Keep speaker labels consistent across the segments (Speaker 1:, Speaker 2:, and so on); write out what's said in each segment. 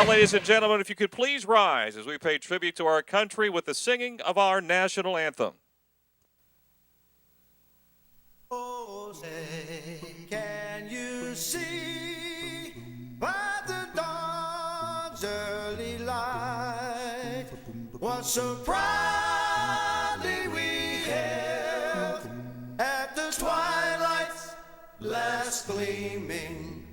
Speaker 1: Now, ladies and gentlemen, if you could please rise as we pay tribute to our country with the singing of our national anthem.
Speaker 2: Oh, say, can you see by the dawn's early light what so proudly we hailed at the twilight's last gleaming,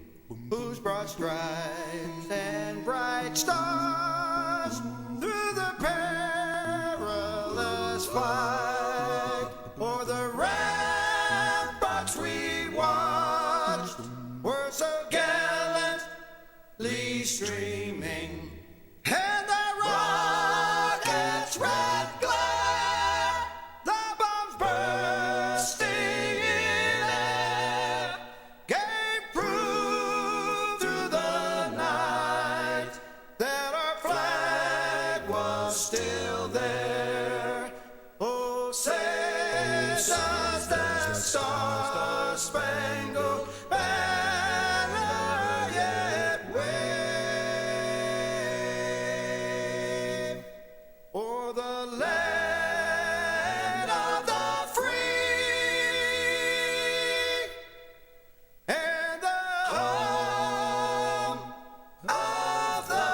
Speaker 2: whose broad stripes and bright stars through the perilous fight o'er the ramparts we watched were so gallantly streaming, and the rocket's red glare, the bombs bursting in air, gave proof through the night that our flag was still there. Oh, say does that star-spangled banner yet wave o'er the land of the free and the home of the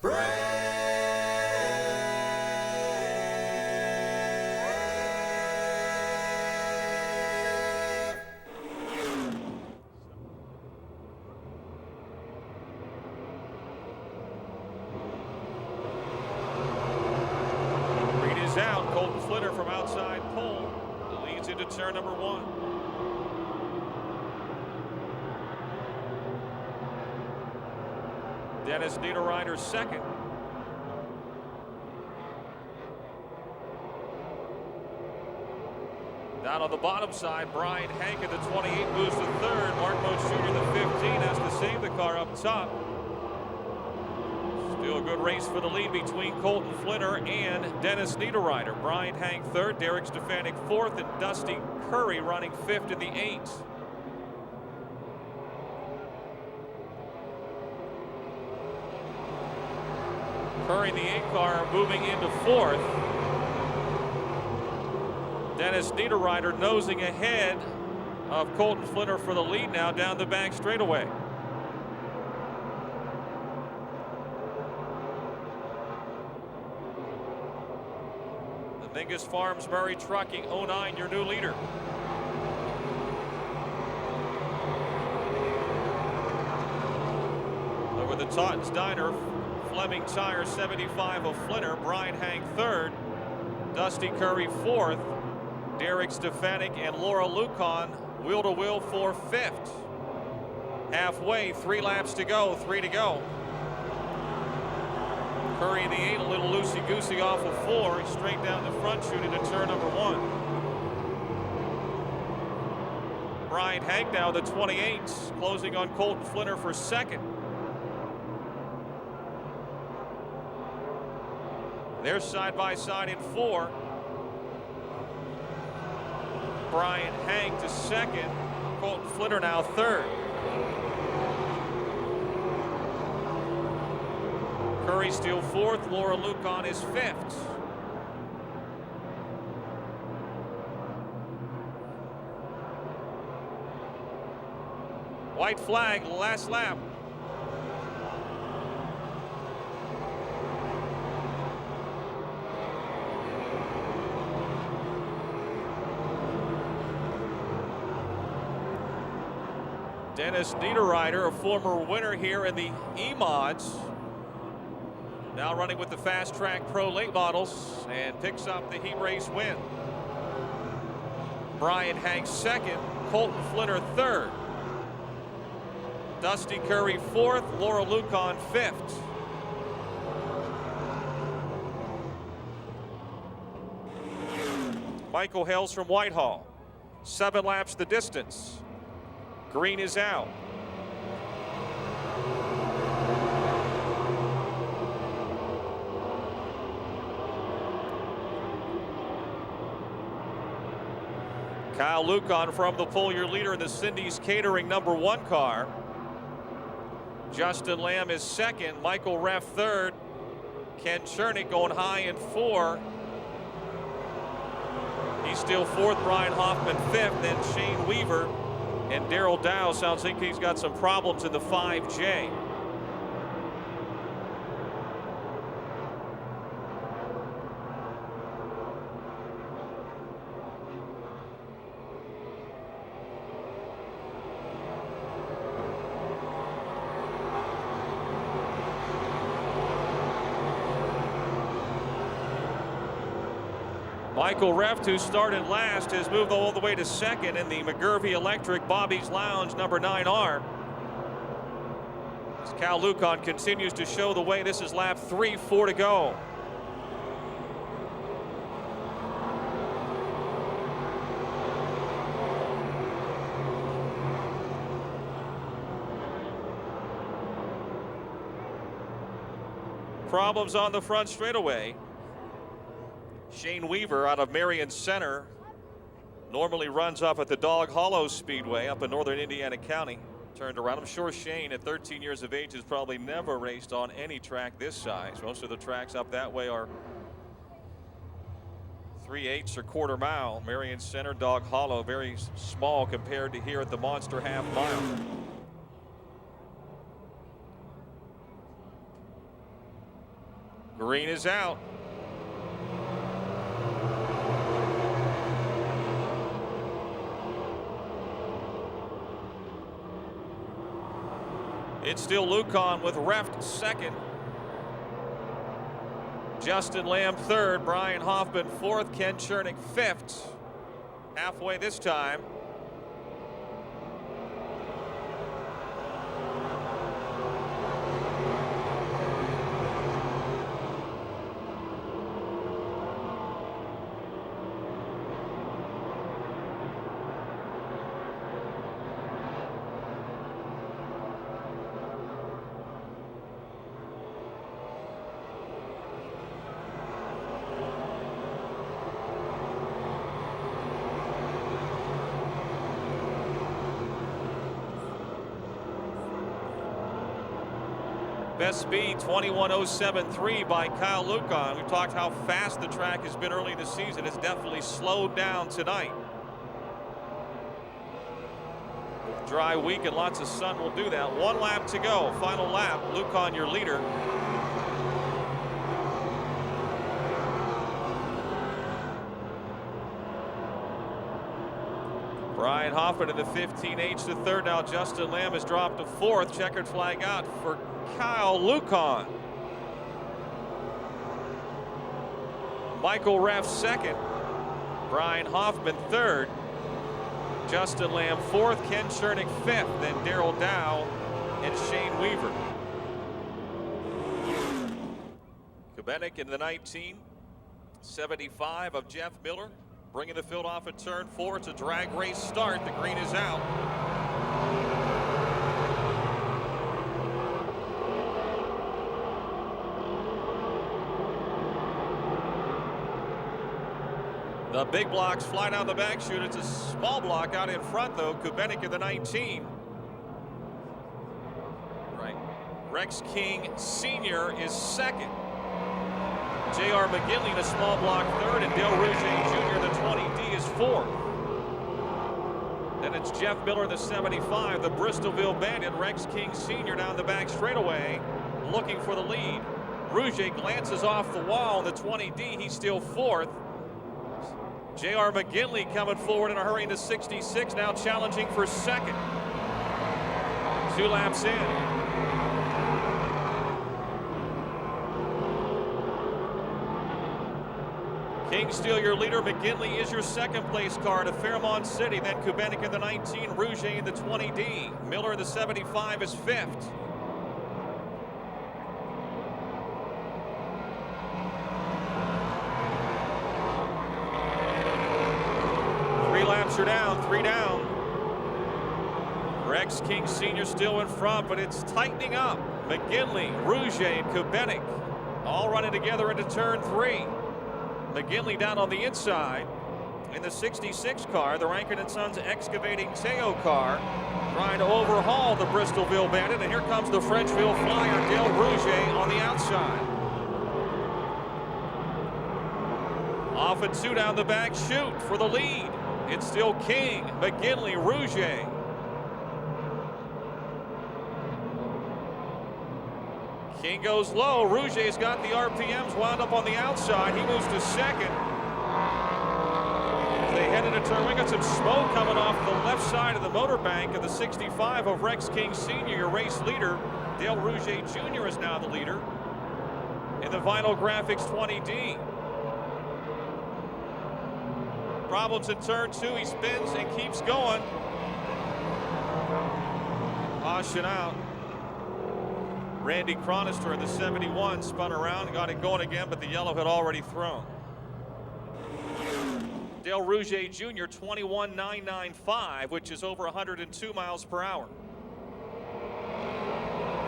Speaker 2: brave.
Speaker 1: Green is out. Colton Flitter from outside pole leads into turn number 1. Dennis Niederreiter second. Down on the bottom side, Brian Hank at the 28 moves to third. Mark Moe Jr. the 15 has to save the car up top. Still a good race for the lead between Colton Flitter and Dennis Niederreiter. Brian Hank third, Derek Stefanik fourth, and Dusty Curry running fifth in the 8. Curry in the 8 car moving into fourth. Dennis Niederreiter nosing ahead of Colton Flitter for the lead now down the back straightaway. The Mingus Farms Murray Trucking 09, your new leader. Over the Tauten's Diner, Fleming Tire 75 of Flitter, Brian Hank third, Dusty Curry fourth, Derek Stefanik and Laura Lucon wheel to wheel for fifth. Halfway, 3 laps to go, 3 to go. Curry in the 8, a little loosey-goosey off of 4, straight down the front, shooting to turn number 1. Brian Hank now the 28, closing on Colton Flitter for second. They're side by side in 4. Brian Hank to second, Colton Flitter now third. Curry still fourth, Laura Lucon is fifth. White flag, last lap. Dennis Niederreiter, a former winner here in the E-Mods, now running with the Fast Track Pro late models and picks up the heat race win. Brian Hank second, Colton Flitter third. Dusty Curry fourth, Laura Lucon fifth. Michael Hales from Whitehall, 7 laps the distance. Green is out. Kyle Lucon from the pole, your leader in the Cindy's Catering #1 car. Justin Lamb is second. Michael Reff third. Ken Chernick going high in 4. He's still 4th. Brian Hoffman 5th. Then Shane Weaver and Daryl Dow. Sounds like he's got some problems in the 5J. Michael Reft, who started last, has moved all the way to second in the McGurvey Electric Bobby's Lounge number 9R. As Cal Lucon continues to show the way, this is lap 3, 4 to go. Problems on the front straightaway. Shane Weaver out of Marion Center normally runs up at the Dog Hollow Speedway up in northern Indiana County. Turned around. I'm sure Shane at 13 years of age has probably never raced on any track this size. Most of the tracks up that way are 3/8 or quarter mile. Marion Center, Dog Hollow, very small compared to here at the Monster Half Mile. Green is out. It's still Lucon with Reft second. Justin Lamb third. Brian Hoffman 4th. Ken Chernick 5th. Halfway this time. Best speed 21:07.3 by Kyle Lucon. We've talked how fast the track has been early this season. It's definitely slowed down tonight. Dry week and lots of sun will do that. 1 lap to go. Final lap. Lucon, your leader. Brian Hoffman in the 15H to third. Now Justin Lamb has dropped to 4th. Checkered flag out for Kyle Lucon. Michael Reff second. Brian Hoffman third. Justin Lamb 4th. Ken Chernick 5th. Then Daryl Dow and Shane Weaver. Kubenick in the 1975 of Jeff Miller. Bringing the field off at turn 4. It's a drag race start. The green is out. The big blocks fly down the back chute. It's a small block out in front, though. Kubenick in the 19. Right. Rex King Sr. is second. J.R. McGinley in a small block third, and Dale Rouge Jr. the 20D is 4th. Then it's Jeff Miller in the 75, the Bristolville Bandit. Rex King Sr. down the back straightaway, looking for the lead. Rouge glances off the wall in the 20D. He's still 4th. J.R. McGinley coming forward in a hurry into 66, now challenging for second. 2 laps in. King still your leader. McGinley is your second place car to Fairmont City. Then Kubenick in the 19, Rouge in the 20D. Miller in the 75 is 5th. Laps are down, 3 down. Rex King Sr. still in front, but it's tightening up. McGinley, Rouge, and Kubenick all running together into turn 3. McGinley down on the inside in the 66 car, the Rankin & Sons excavating Teo car. trying to overhaul the Bristolville Bandit, and here comes the Frenchville Flyer, Dale Rouget on the outside. Off and two down the back chute for the lead. It's still King, McGinley, Rouget. King goes low. Rouget's got the RPMs wound up on the outside. He moves to second. They head into turn. We got some smoke coming off the left side of the motorbank of the 65 of Rex King Sr., your race leader. Dale Rouget Jr. is now the leader in the Vinyl Graphics 20D. Problems in turn two. He spins and keeps going. Caution out. Randy Chronister in the 71 spun around, got it going again, but the yellow had already thrown. Dale Rouget Jr. 21.995, which is over 102 miles per hour.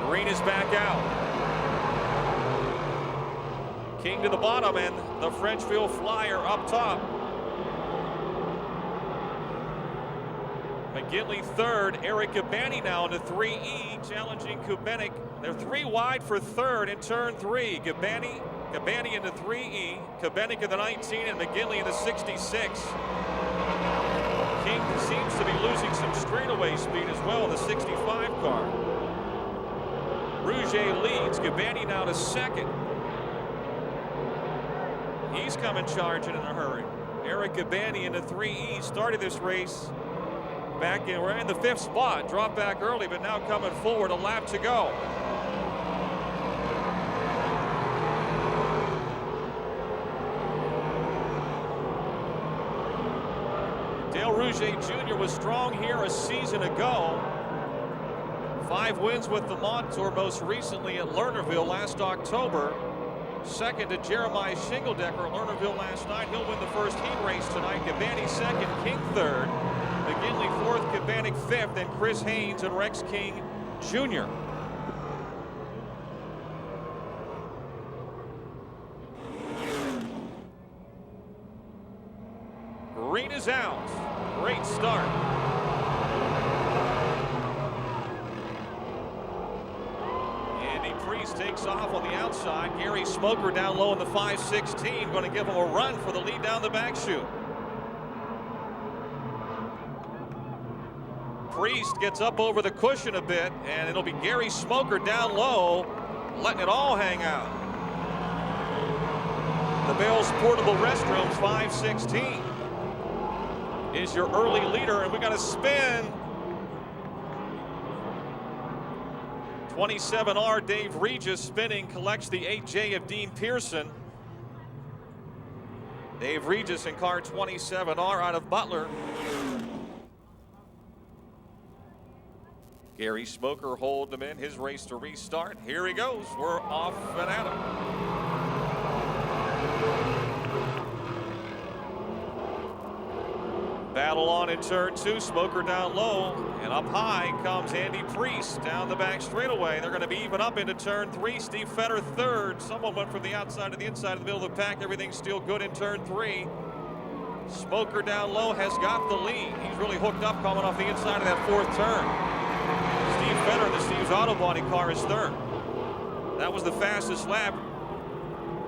Speaker 1: Green is back out. King to the bottom, and the Frenchville Flyer up top. McGinley third, Eric Gabani now in the 3E, challenging Kubenic. They're three wide for third in turn three. Gabani in the 3E, Kubenic in the 19, and McGinley in the 66. King seems to be losing some straightaway speed as well in the 65 car. Rouget leads, Gabani now to second. He's coming charging in a hurry. Eric Gabani in the 3E started this race back in, we're in the fifth spot, dropped back early, but now coming forward, a lap to go. Dale Rouget Jr. was strong here a season ago. 5 wins with the Motordrome, most recently at Lernerville last October. Second to Jeremiah Shingledecker at Lernerville last night. He'll win the first heat race tonight. Gabani second, King third. McGinley fourth, Kubenic fifth, and Chris Haynes and Rex King Jr. Green is out. Great start. Andy Priest takes off on the outside. Gary Smoker down low in the 516, going to give him a run for the lead down the back chute. Priest gets up over the cushion a bit, and it'll be Gary Smoker down low, letting it all hang out. The Bell's Portable Restrooms 516 is your early leader, and we got a spin. 27R Dave Regis spinning, collects the 8J of Dean Pearson. Dave Regis in car 27R out of Butler. Gary Smoker holding him in his race to restart. Here he goes. We're off and at him. Battle on in turn two. Smoker down low, and up high comes Andy Priest down the back straightaway. They're going to be even up into turn three. Steve Fetter third. Someone went from the outside to the inside of the middle of the pack. Everything's still good in turn three. Smoker down low has got the lead. He's really hooked up coming off the inside of that fourth turn. Steve Fetter in the Steve's Auto Body car is third. That was the fastest lap.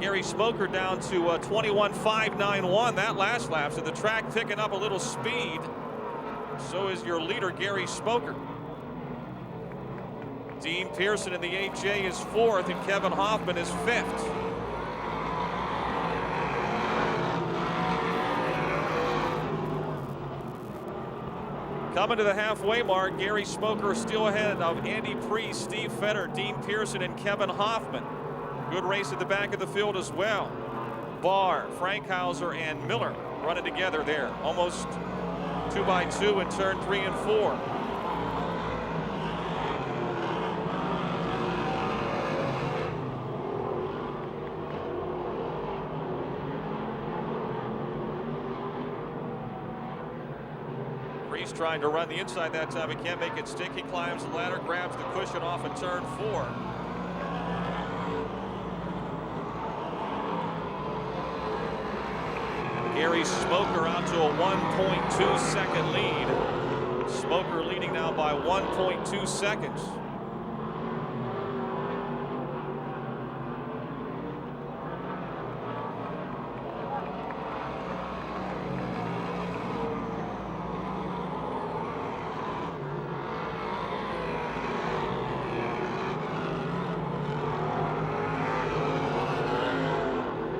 Speaker 1: Gary Smoker down to 21.591 that last lap. So the track picking up a little speed. So is your leader, Gary Smoker. Dean Pearson in the 8J is fourth, and Kevin Hoffman is fifth. Coming to the halfway mark, Gary Smoker still ahead of Andy Priest, Steve Fetter, Dean Pearson, and Kevin Hoffman. Good race at the back of the field as well. Barr, Frankhauser, and Miller running together there. Almost 2x2 in turn 3 and 4. Priest trying to run the inside that time. He can't make it stick. He climbs the ladder, grabs the cushion off in turn 4. Gary Smoker out to a 1.2 second lead. Smoker leading now by 1.2 seconds.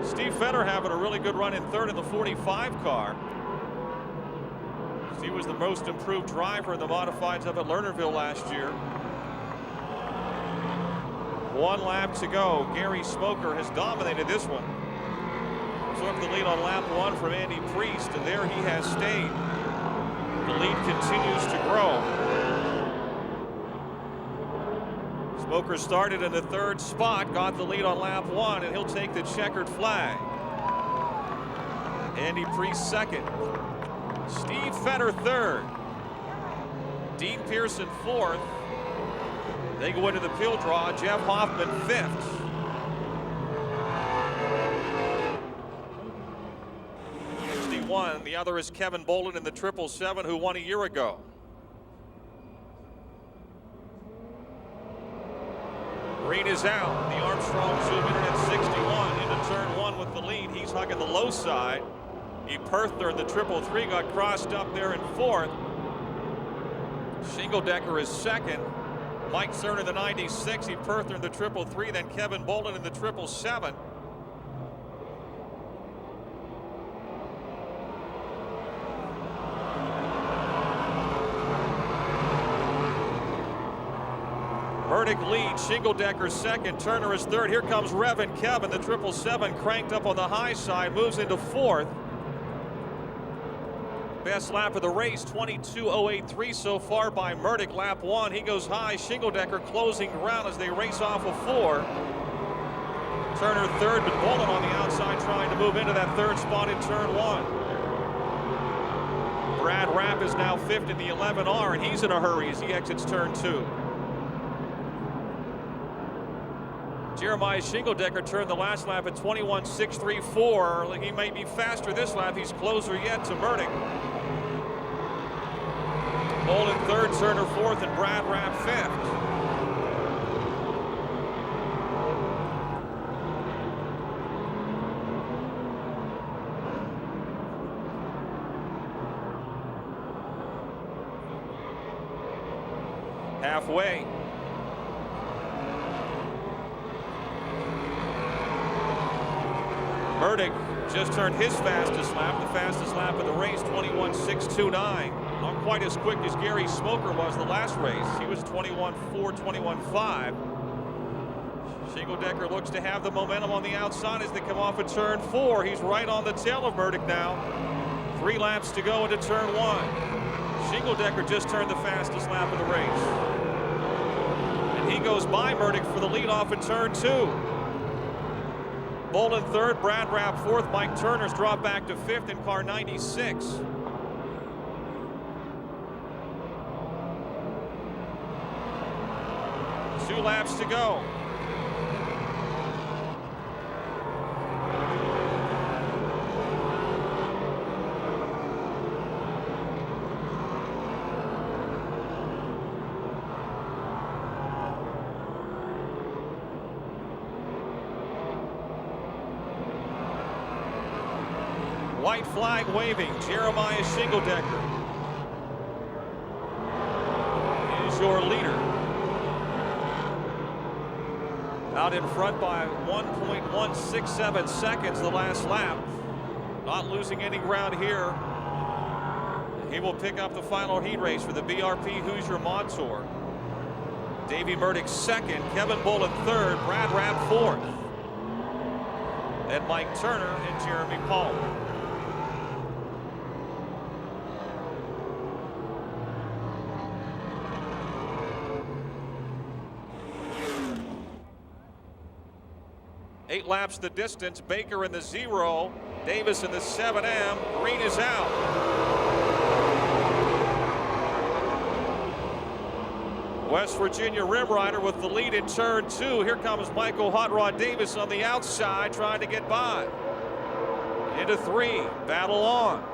Speaker 1: Steve Fenner having a really good run in third in the 45 car. He was the most improved driver in the modifieds up at Lernerville last year. 1 lap to go. Gary Smoker has dominated this one. Took the lead on lap 1 from Andy Priest, and there he has stayed. The lead continues to grow. Smoker started in the 3rd spot, got the lead on lap 1, and he'll take the checkered flag. Andy Priest 2nd. Steve Fenner 3rd. Dean Pearson 4th. They go into the field draw. Jeff Hoffman 5th. The other is Kevin Bolin in the 777, who won a year ago. Green is out. The Armstrong zoom in at 61 into turn 1 with the lead. He's hugging the low side. E. Perthner in the 333 got crossed up there in 4th. Shingledecker is 2nd. Mike Cerner the 96. E. Perthner in the 333. Then Kevin Bolin in the 777. Burdick leads, Shingledecker 2nd, Turner is 3rd. Here comes Revan Kevin, the 777, cranked up on the high side, moves into 4th. Best lap of the race, 22.083 so far by Murdick. Lap 1, he goes high. Shingledecker closing ground as they race off of 4. Turner 3rd, but Bolin on the outside trying to move into that 3rd spot in turn 1. Brad Rapp is now 5th in the 11R, and he's in a hurry as he exits turn 2. Jeremiah Shingledecker turned the last lap at 21.634. He may be faster this lap. He's closer yet to Murdick. Bolin 3rd, Turner 4th, and Brad Rapp 5th. Halfway. Murdick just turned his fastest lap, the fastest lap of the race, 21.629. Not quite as quick as Gary Smoker was the last race. He was 21.4, 21.5. Shingledecker looks to have the momentum on the outside as they come off of turn 4. He's right on the tail of Murdick now. 3 laps to go into turn 1. Shingledecker just turned the fastest lap of the race. And he goes by Murdick for the lead off in turn 2. Bolin 3rd, Brad Rapp 4th, Mike Turner's dropped back to 5th in car 96. Two laps to go. White flag waving, Jeremiah Shingledecker is your leader. Out in front by 1.167 seconds the last lap. Not losing any ground here. He will pick up the final heat race for the BRP Hoosier Mod Tour. Davey Murdick 2nd, Kevin Bolin 3rd, Brad Rapp 4th. And Mike Turner and Jeremy Palmer. Eight laps the distance. Baker in the 0, Davis in the 7M. Green is out. West Virginia Rim Rider with the lead in turn 2. Here comes Michael Hot Rod Davis on the outside trying to get by. Into 3, battle on.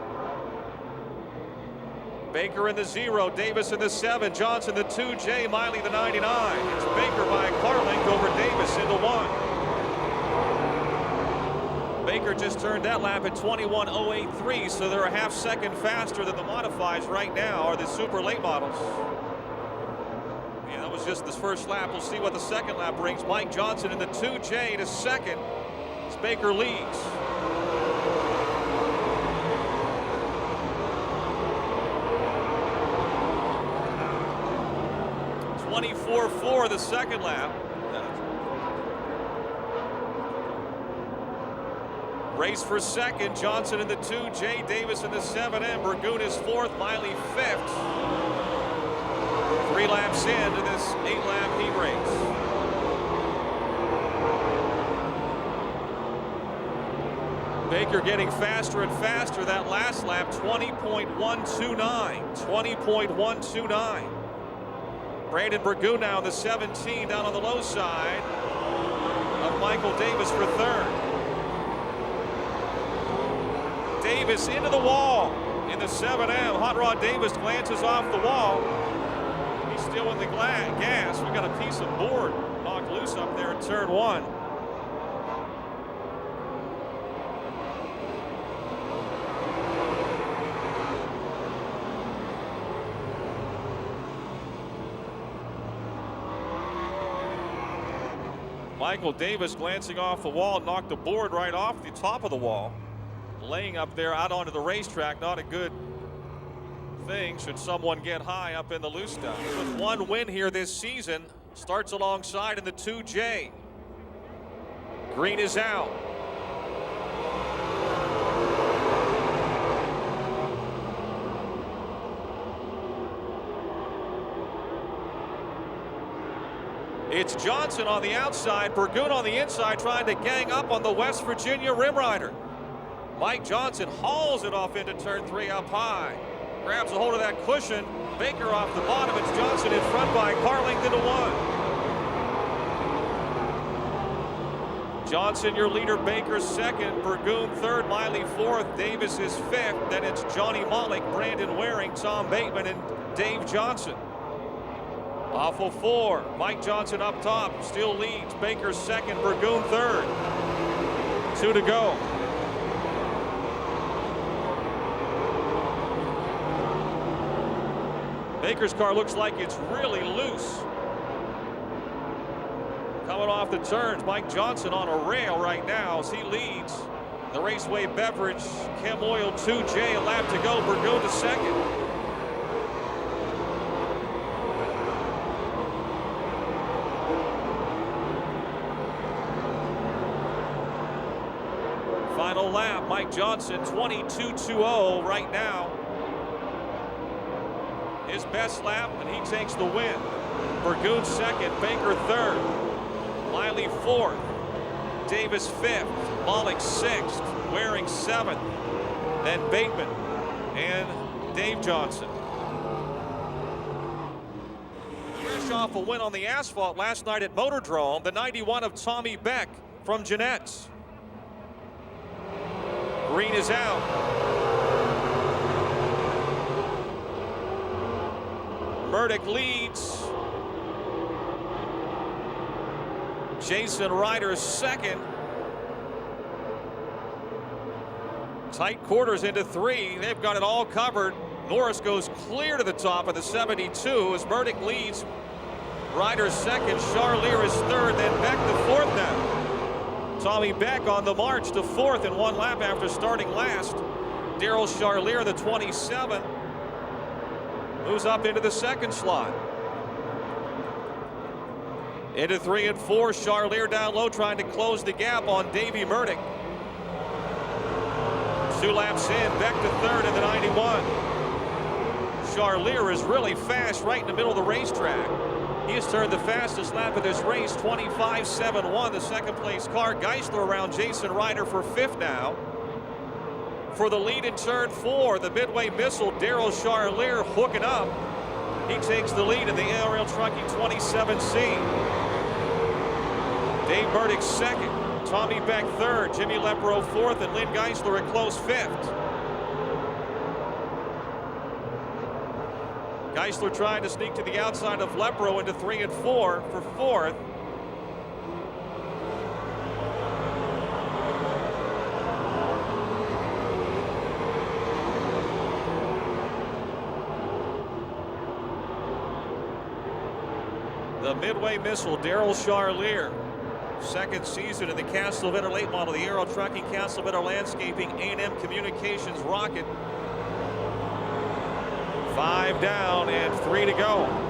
Speaker 1: Baker in the 0, Davis in the 7, Johnson the 2, Jay Miley the 99. It's Baker by a car length over Davis into 1. Baker just turned that lap at 21.083, so they're a half second faster than the modifieds right now, or the super late models. And that was just this first lap. We'll see what the second lap brings. Mike Johnson in the 2, Jay to second as Baker leads. 24.4 the second lap. Race for second, Johnson in the 2, Jay Davis in the 7M, Burgoon is 4th, Miley 5th. 3 laps into this 8-lap heat race. Baker getting faster and faster. That last lap, 20.129. 20.129. Brandon Burgoon now in the 17, down on the low side of Michael Davis for 3rd. Davis into the wall in the 7M. Hot Rod Davis glances off the wall. He's still in the gas. We got a piece of board knocked loose up there in turn 1. Michael Davis glancing off the wall, knocked the board right off the top of the wall. Laying up there out onto the racetrack, not a good thing should someone get high up in the loose stuff. With 1 win here this season, starts alongside in the 2J. Green is out. It's Johnson on the outside, Burgoon on the inside, trying to gang up on the West Virginia Rim Rider. Mike Johnson hauls it off into turn 3 up high. Grabs a hold of that cushion. Baker off the bottom. It's Johnson in front by a car length into 1. Johnson, your leader. Baker 2nd. Burgoon 3rd. Miley 4th. Davis is 5th. Then it's Johnny Mollick, Brandon Waring, Tom Bateman, and Dave Johnson. Off of 4. Mike Johnson up top. Still leads. Baker 2nd. Burgoon 3rd. 2 to go. Baker's car looks like it's really loose. Coming off the turns, Mike Johnson on a rail right now as he leads. The Raceway Beverage Chem Oil 2J, a lap to go. Burgoon to 2nd. Final lap, Mike Johnson 22.20 right now. His best lap, and he takes the win. Burgoon 2nd, Baker 3rd, Miley 4th, Davis 5th, Mollick 6th, Waring 7th, then Bateman and Dave Johnson. Fresh off a win on the asphalt last night at Motordrome, the 91 of Tommy Beck from Jeanette's. Green is out. Murdoch leads. Jason Ryder 2nd. Tight quarters into 3. They've got it all covered. Norris goes clear to the top of the 72 as Murdoch leads. Ryder 2nd. Charlier is 3rd. Then Beck to 4th now. Tommy Beck on the march to 4th in 1 lap after starting last. Daryl Charlier, the 27. Moves up into the 2nd slot. Into 3 and 4, Charlier down low trying to close the gap on Davey Murdoch. 2 laps in, Beck to 3rd in the 91. Charlier is really fast right in the middle of the racetrack. He has turned the fastest lap of this race, 25.71, the 2nd place car. Geisler around Jason Ryder for 5th now. For the lead in turn 4, the Midway Missile, Daryl Charlier hooking up. He takes the lead in the aerial trucking 27C. Dave Murdoch 2nd, Tommy Beck 3rd, Jimmy Lepro 4th, and Lynn Geisler a close 5th. Geisler trying to sneak to the outside of Lepro into 3 and 4 for fourth. The Midway Missile, Daryl Charlier. Second season in the Castlevetta late model, the Aero Trucking, Castlevetta Landscaping, A&M Communications Rocket. 5 down and 3 to go.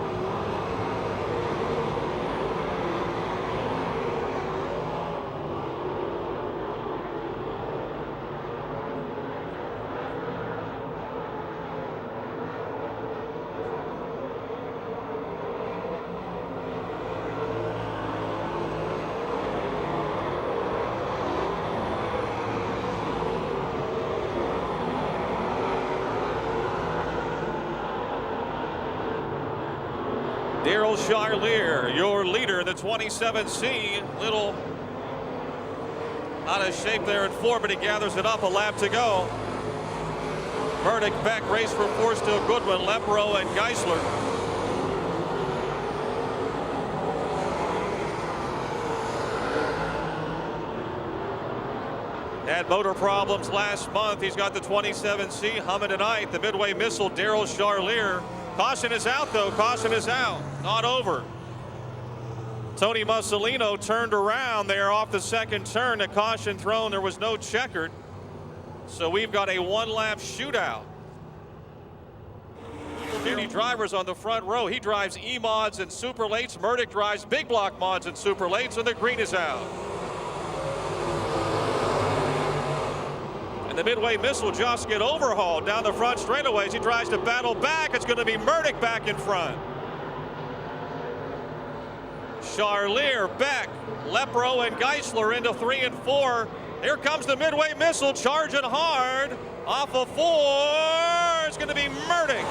Speaker 1: Daryl Charlier, your leader in the 27C. Little out of shape there in 4, but he gathers it up. A lap to go. Burdick, Beck, race for 4, still Goodwin, Lepro, and Geisler. Had motor problems last month. He's got the 27C humming tonight. The Midway Missile, Daryl Charlier. Caution is out, though. Caution is out. Not over. Tony Mussolino turned around there off the second turn. A caution thrown. There was no checkered. So we've got a one-lap shootout. Duty drivers on the front row. He drives E-mods and super lates. Murdoch drives big block mods and super lates, and the green is out. The Midway Missile just get overhauled down the front straightaways. He tries to battle back. It's going to be Murdoch back in front. Charlier, Beck, Lepro, and Geisler into 3 and 4. Here comes the Midway Missile charging hard. Off of 4. It's going to be Murdoch.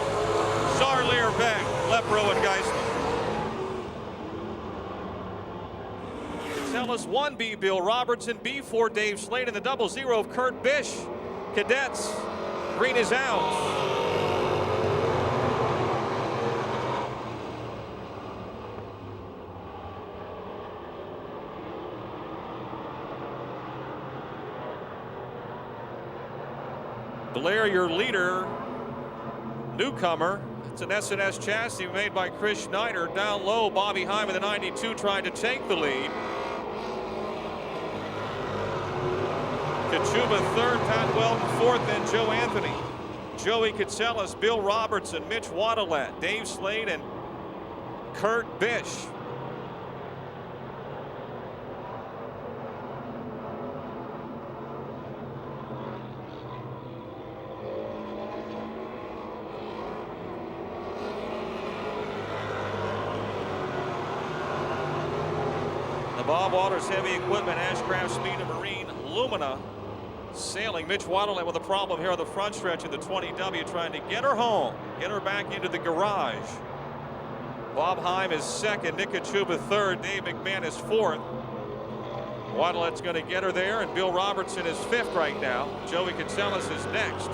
Speaker 1: Charlier, Beck, Lepro, and Geisler. Tell us 1B, Bill Robertson, B4, Dave Slade, and the 00 of Kurt Bish. Cadets, green is out. Blair, your leader, newcomer. It's an S&S chassis made by Chris Schneider. Down low, Bobby Heim in the 92 trying to take the lead. Kachuba third, Pat Weldon fourth, and Joe Anthony. Joey Kitselis, Bill Robertson, Mitch Waddellette, Dave Slade, and Kurt Bish. The Bob Waters Heavy Equipment, Ashcraft Speed and Marine, Lumina sailing. Mitch Waddellette with a problem here on the front stretch in the 20W, trying to get her home, get her back into the garage. Bob Heim is second, Nick Kachuba third, Dave McMahon is fourth. Waddlette's going to get her there, and Bill Robertson is fifth right now. Joey Kitselis is next.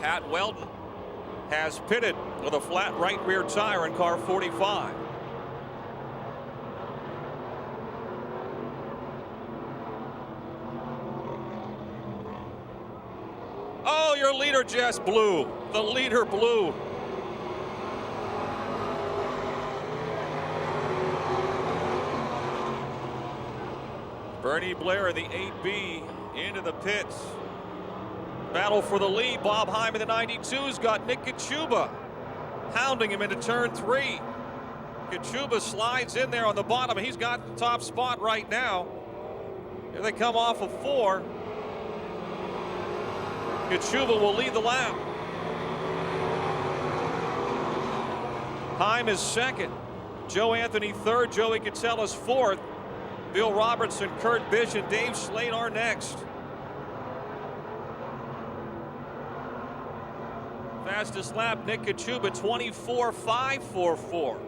Speaker 1: Pat Weldon has pitted with a flat right rear tire in car 45. Oh, your leader just blew. The leader blew. Bernie Blair in the 8B into the pits. Battle for the lead. Bob Heim in the 92's got Nick Kachuba hounding him into turn 3. Kachuba slides in there on the bottom. He's got the top spot right now. Here they come off of 4. Kachuba will lead the lap. Heim is second. Joe Anthony third. Joey Kitselis fourth. Bill Robertson, Kurt Bish, and Dave Slade are next. Fastest lap, Nick Kachuba, 24.544.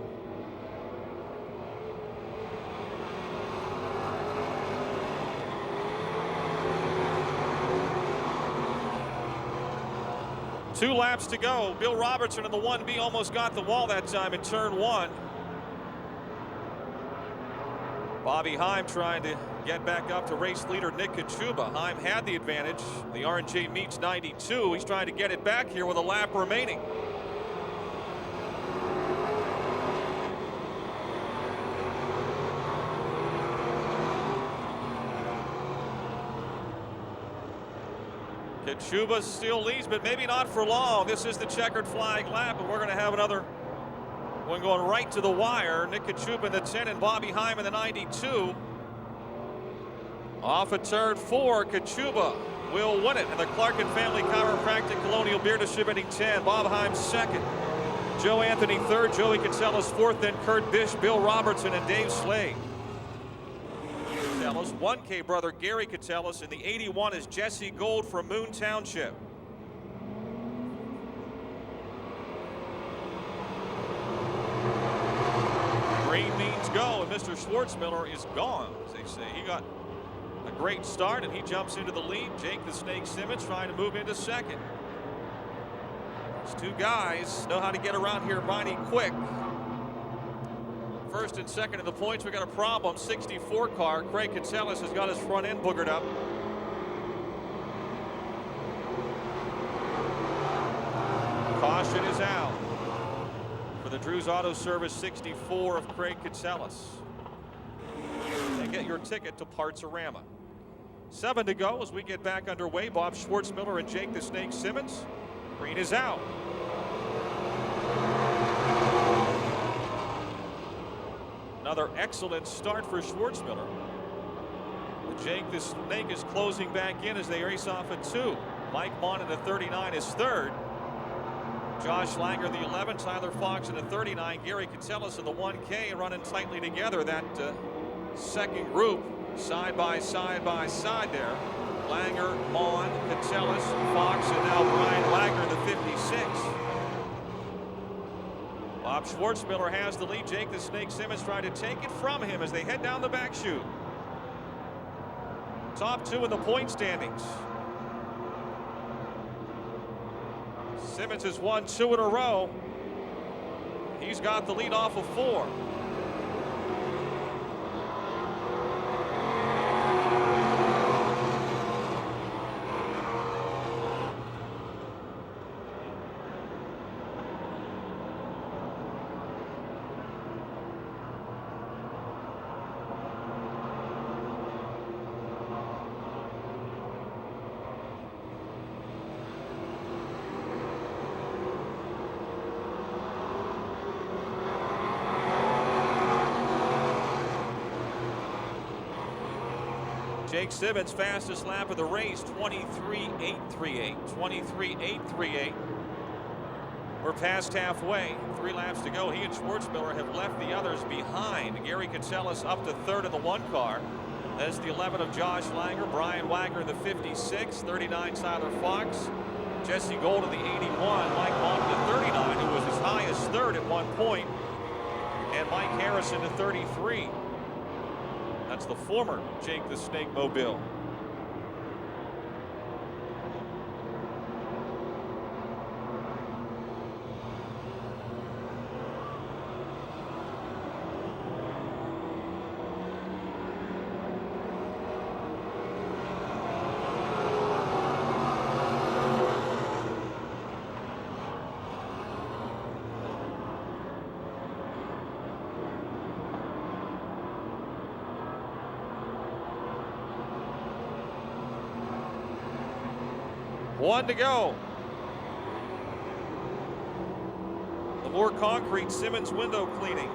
Speaker 1: 2 laps to go. Bill Robertson in the 1B almost got the wall that time in turn 1. Bobby Heim trying to get back up to race leader Nick Kachuba. Heim had the advantage. The R&J meets 92. He's trying to get it back here with a lap remaining. Kachuba still leads, but maybe not for long. This is the checkered flag lap, and we're going to have another one going right to the wire. Nick Kachuba in the 10 and Bobby Heim in the 92. Off of turn 4, Kachuba will win it. And the Clarkin Family Chiropractic Colonial Beer Distributing 10. Bob Heim 2nd. Joe Anthony 3rd. Joey Catsellas 4th. Then Kurt Bish, Bill Robertson, and Dave Slade. Catsellas, 1K brother Gary Catsellas. And the 81 is Jesse Gold from Moon Township. Green means go, and Mr. Schwartzmiller is gone, as they say. He got a great start, and he jumps into the lead. Jake the Snake Simmons trying to move into 2nd. These 2 guys know how to get around here mighty quick. 1st and 2nd in the points. We got a problem. 64 car. Craig Catsellas has got his front end boogered up. Caution is out for the Drew's Auto Service 64 of Craig Catsellas. And get your ticket to Parts-A-Rama. 7 to go as we get back underway. Bob Schwartzmiller and Jake the Snake Simmons. Green is out. Another excellent start for Schwartzmiller. Jake the Snake is closing back in as they race off at 2. Mike Mon in the 39 is 3rd. Josh Langer the 11, Tyler Fox in the 39, Gary Catsellas in the 1K, running tightly together. That second group side by side there. Langer, Mon, Catsellas, Fox, and now Brian Wagner in the 56. Bob Schwartzmiller has the lead. Jake the Snake Simmons trying to take it from him as they head down the back chute. Top 2 in the point standings. Simmons has won 2 in a row. He's got the lead off of 4. Jake Simmons fastest lap of the race, 23.838. 23.838. We're past halfway. 3 laps to go. He and Schwartzmiller have left the others behind. Gary Catsellas up to 3rd in the 1 car. That's the 11 of Josh Langer. Brian Wagner in the 56. 39 Tyler Fox. Jesse Gold in the 81. Mike Mon in the 39, who was as high as 3rd at one point. And Mike Harrison to 33. That's the former Jake the Snake Mobile. One to go. The more concrete Simmons window cleaning.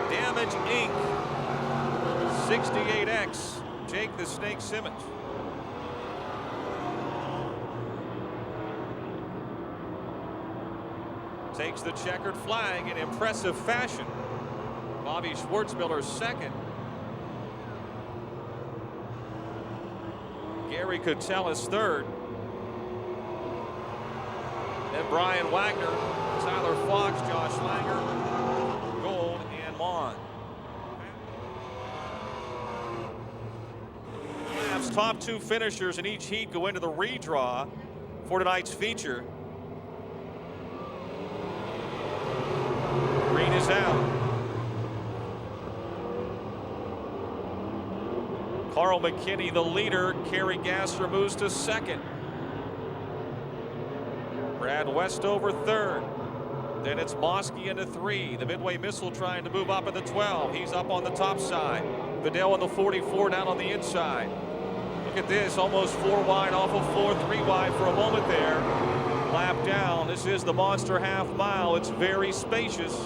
Speaker 1: Damage Inc. 68X. Jake the Snake Simmons. Takes the checkered flag in impressive fashion. Bobby Schwartzmiller 2nd. Gary Catsellas 3rd. Then Brian Wagner, Tyler Fox, Josh Langer, Gold, and Mon. Top 2 finishers in each heat go into the redraw. for tonight's feature. Green is out. Carl McKinney, the leader. Kerry Gasser moves to second. Brad Westover third. Then it's Mosky into 3. The Midway Missile trying to move up in the 12. He's up on the top side. Vidal in the 44 down on the inside. Look at this, almost 4 wide off of 4, 3 wide for a moment there. Lap down. This is the monster half mile. It's very spacious.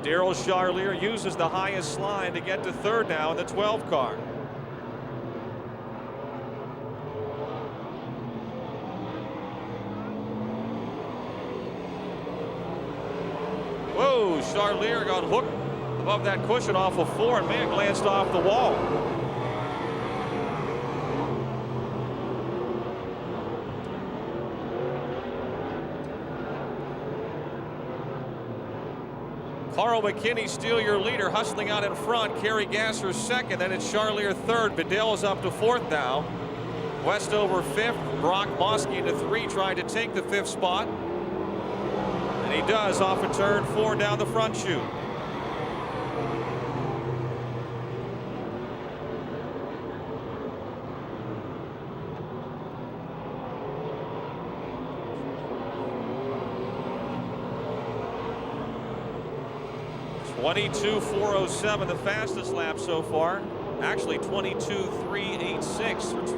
Speaker 1: Daryl Charlier uses the highest line to get to third now in the 12 car. Whoa, Charlier got hooked above that cushion off of 4 and man glanced off the wall. Carl McKinney still your leader, hustling out in front. Kerry Gasser second, then it's Charlier third. Bedell is up to 4th now. Westover 5th. Brock Mosky into 3, trying to take the 5th spot. And he does off of turn 4 down the front chute. .22.407, the fastest lap so far. Actually 22.386.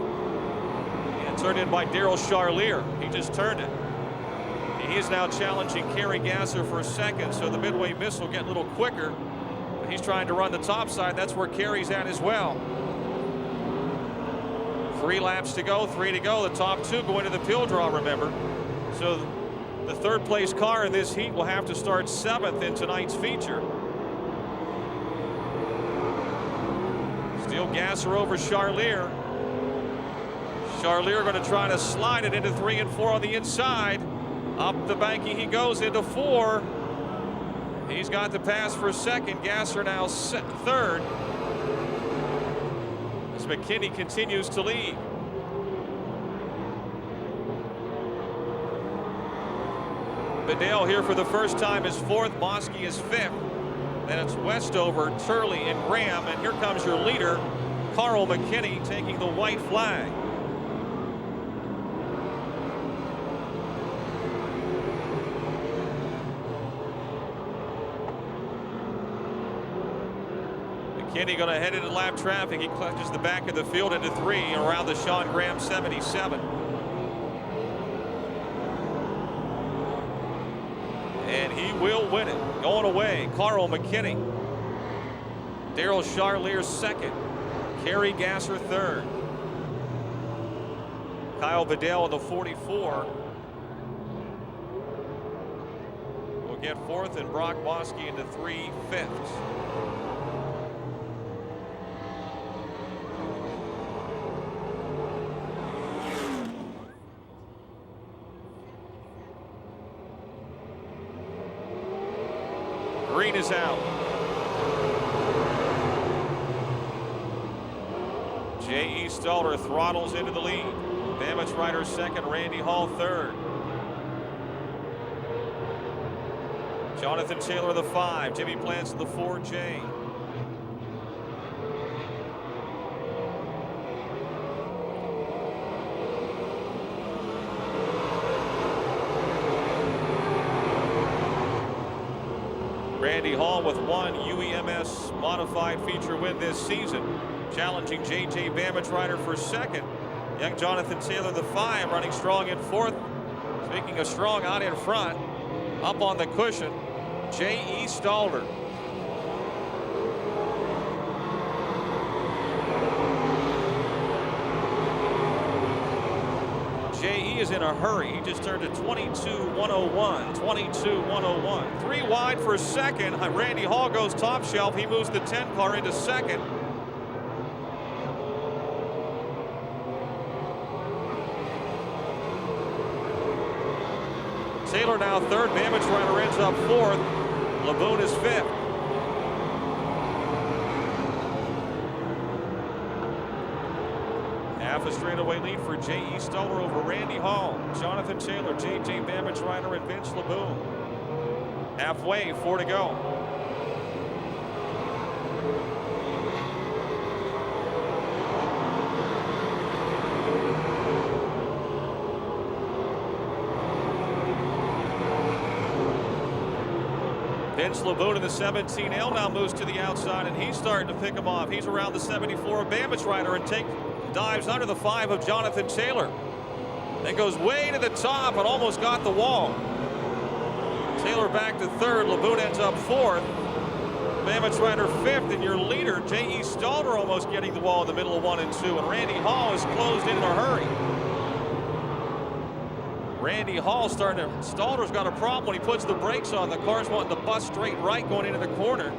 Speaker 1: And turned in by Daryl Charlier. He just turned it. He is now challenging Kerry Gasser for a second, so the Midway Missile get a little quicker. But he's trying to run the top side. That's where Kerry's at as well. 3 laps to go, 3 to go. The top 2 go into the pill draw, remember. So the third place car in this heat will have to start 7th in tonight's feature. Still Gasser over Charlier. Charlier going to try to slide it into 3 and 4 on the inside. Up the banking he goes into 4. He's got the pass for second. Gasser now third. As McKinney continues to lead. Bedell here for the first time is 4th. Mosky is 5th. Then it's Westover, Turley, and Graham. And here comes your leader, Carl McKinney, taking the white flag. McKinney going to head into lap traffic. He clutches the back of the field into 3 and around the Sean Graham 77. And he will win it. Going away, Carl McKinney. Daryl Charlier second. Kerry Gasser third. Kyle Vidal in the 44. Will get 4th, and Brock Mosky into 3 fifths. Green is out. J.E. Stalter throttles into the lead. Damage Rider second, Randy Hall third. Jonathan Taylor the 5, Jimmy Plants the 4J. Randy Hall with 1 UEMS modified feature win this season, challenging J.J. Bamage Rider for second. Young Jonathan Taylor the 5 running strong in 4th. Speaking of strong, out in front, up on the cushion, J.E. Stalter. J.E. is in a hurry. He just turned to 22.101, 22.101. 3 wide for second. Randy Hall goes top shelf. He moves the 10 car into second. Taylor now third. Bamage Rider ends up 4th. Laboon is 5th. a straightaway lead for J.E. Stoller over Randy Hall, Jonathan Taylor, J.J. Babbage Rider, and Vince LeBoon. Halfway, 4 to go. Vince LeBoon in the 17L now moves to the outside, and he's starting to pick him off. He's around the 74 of Babbage Rider and dives under the 5 of Jonathan Taylor. Then goes way to the top and almost got the wall. Taylor back to 3rd. LeBoon ends up 4th. Babbage Rider 5th, and your leader, J.E. Stoller, almost getting the wall in the middle of 1 and 2. And Randy Hall is closed in a hurry. Randy Hall Stoller's got a problem when he puts the brakes on. The car's wanting to bust straight right going into the corner.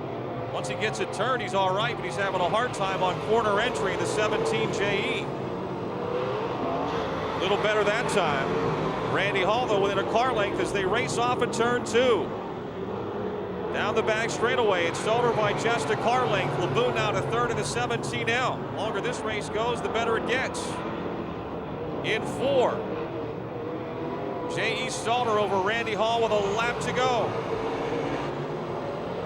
Speaker 1: Once he gets it turned, he's all right, but he's having a hard time on corner entry in the 17 JE. A little better that time. Randy Hall, though, within a car length as they race off at turn 2. Down the back straightaway, it's Stoller by just a car length. LeBoon now to 3rd in the 17L. The longer this race goes, the better it gets. In 4. J.E. Stoller over Randy Hall with a lap to go.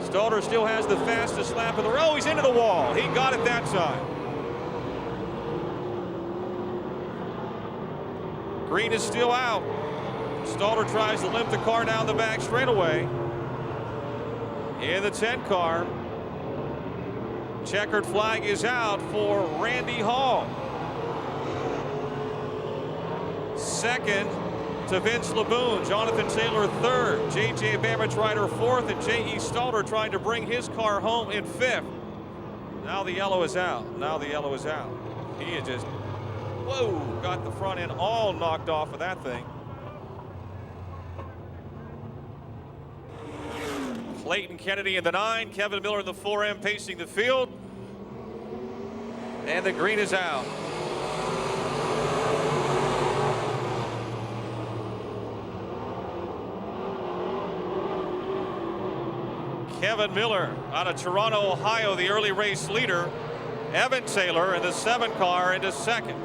Speaker 1: Stoller still has the fastest lap of the row. He's into the wall. He got it that time. Green is still out. Stoller tries to limp the car down the back straightaway. In the 10 car. Checkered flag is out for Randy Hall. 2nd to Vince LeBoon. Jonathan Taylor 3rd. J.J. Babbage Rider 4th. And J.E. Stoller trying to bring his car home in 5th. Now the yellow is out. Now the yellow is out. He had just, whoa, got the front end all knocked off of that thing. Clayton Kennedy in the 9. Kevin Miller in the 4M pacing the field. And the green is out. Kevin Miller out of Toronto, Ohio, the early race leader. Evan Taylor in the 7 car into 2nd.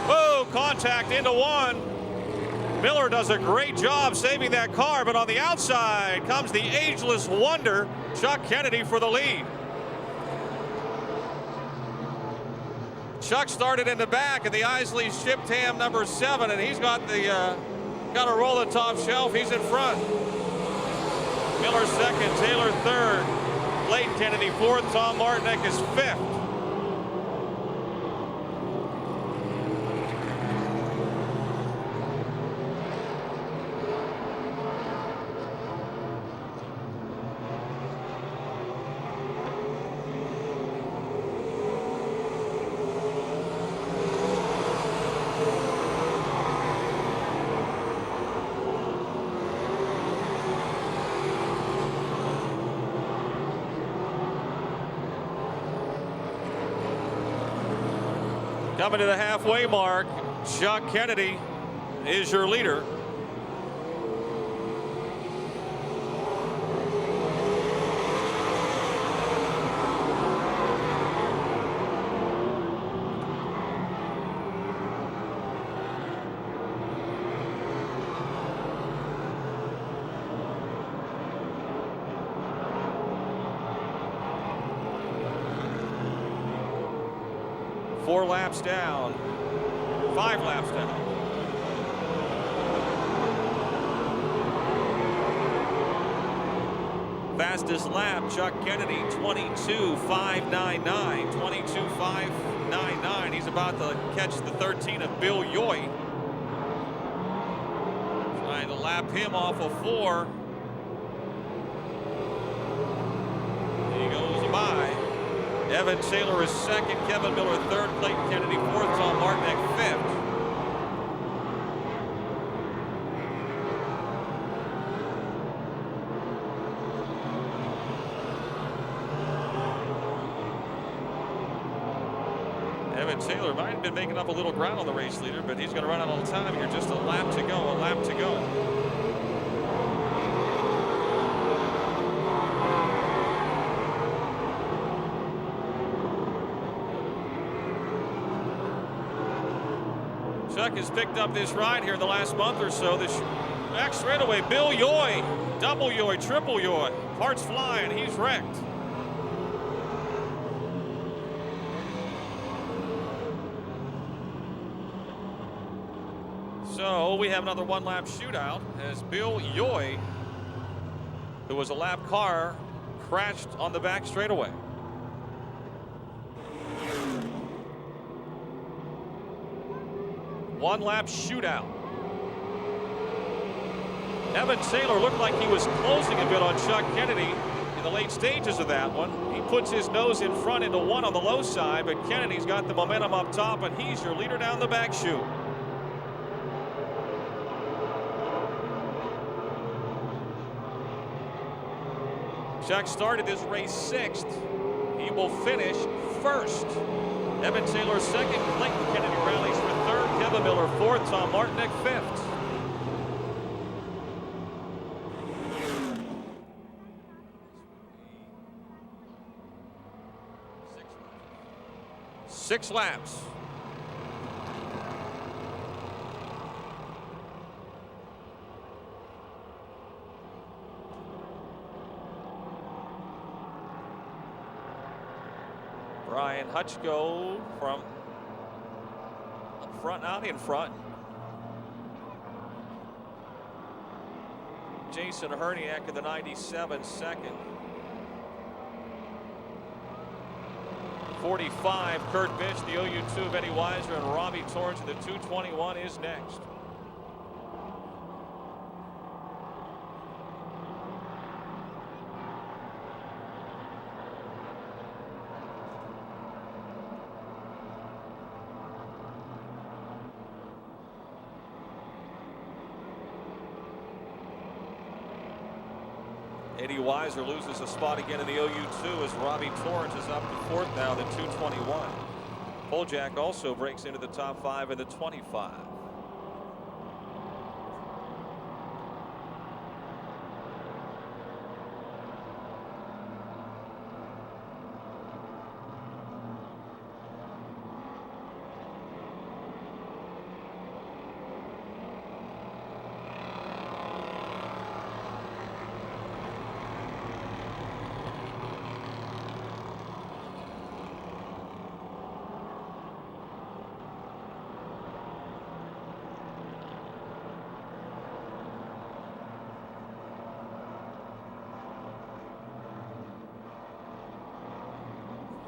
Speaker 1: Whoa, contact into 1. Miller does a great job saving that car, but on the outside comes the ageless wonder, Chuck Kennedy, for the lead. Chuck started in the back of the Isley shipped ham number 7, and he's got to roll the top shelf. He's in front. Miller 2nd, Taylor 3rd, Clayton Kennedy 4th, Tom Martinek is 5th. Coming to the halfway mark, Chuck Kennedy is your leader. Four laps down, 5 laps down. Fastest lap, Chuck Kennedy, 22.599. 22.599. He's about to catch the 13 of Bill Yoy. Trying to lap him off of 4. He goes by. Evan Taylor is 2nd, Kevin Miller 3rd, Clayton Kennedy 4th, Tom Martinek 5th. Evan Taylor might have been making up a little ground on the race leader, but he's going to run out of time here. Just a lap to go, a lap to go. Chuck has picked up this ride here in the last month or so. This back straightaway, Bill Yoy, double Yoy, triple Yoy. Parts flying, he's wrecked. So we have another one-lap shootout as Bill Yoy, who was a lap car, crashed on the back straightaway. One-lap shootout. Evan Taylor looked like he was closing a bit on Chuck Kennedy in the late stages of that one. He puts his nose in front into one on the low side, but Kennedy's got the momentum up top, and he's your leader down the back chute. Chuck started this race 6th. He will finish 1st. Evan Taylor 2nd. Clayton Kennedy rallies for 3rd. Kevin Miller 4th. Tom Martinek 5th. Six laps. Brian Hutchko from up front, out in front. Jason Herniak in the 97 second. 45, Kurt Bitch, the OU2 of Eddie Weiser, and Robbie Torrance in the 221 is next. Eddie Weiser loses a spot again in the OU2 as Robbie Torrance is up to 4th now, the 221. Poljak also breaks into the top 5 in the 25.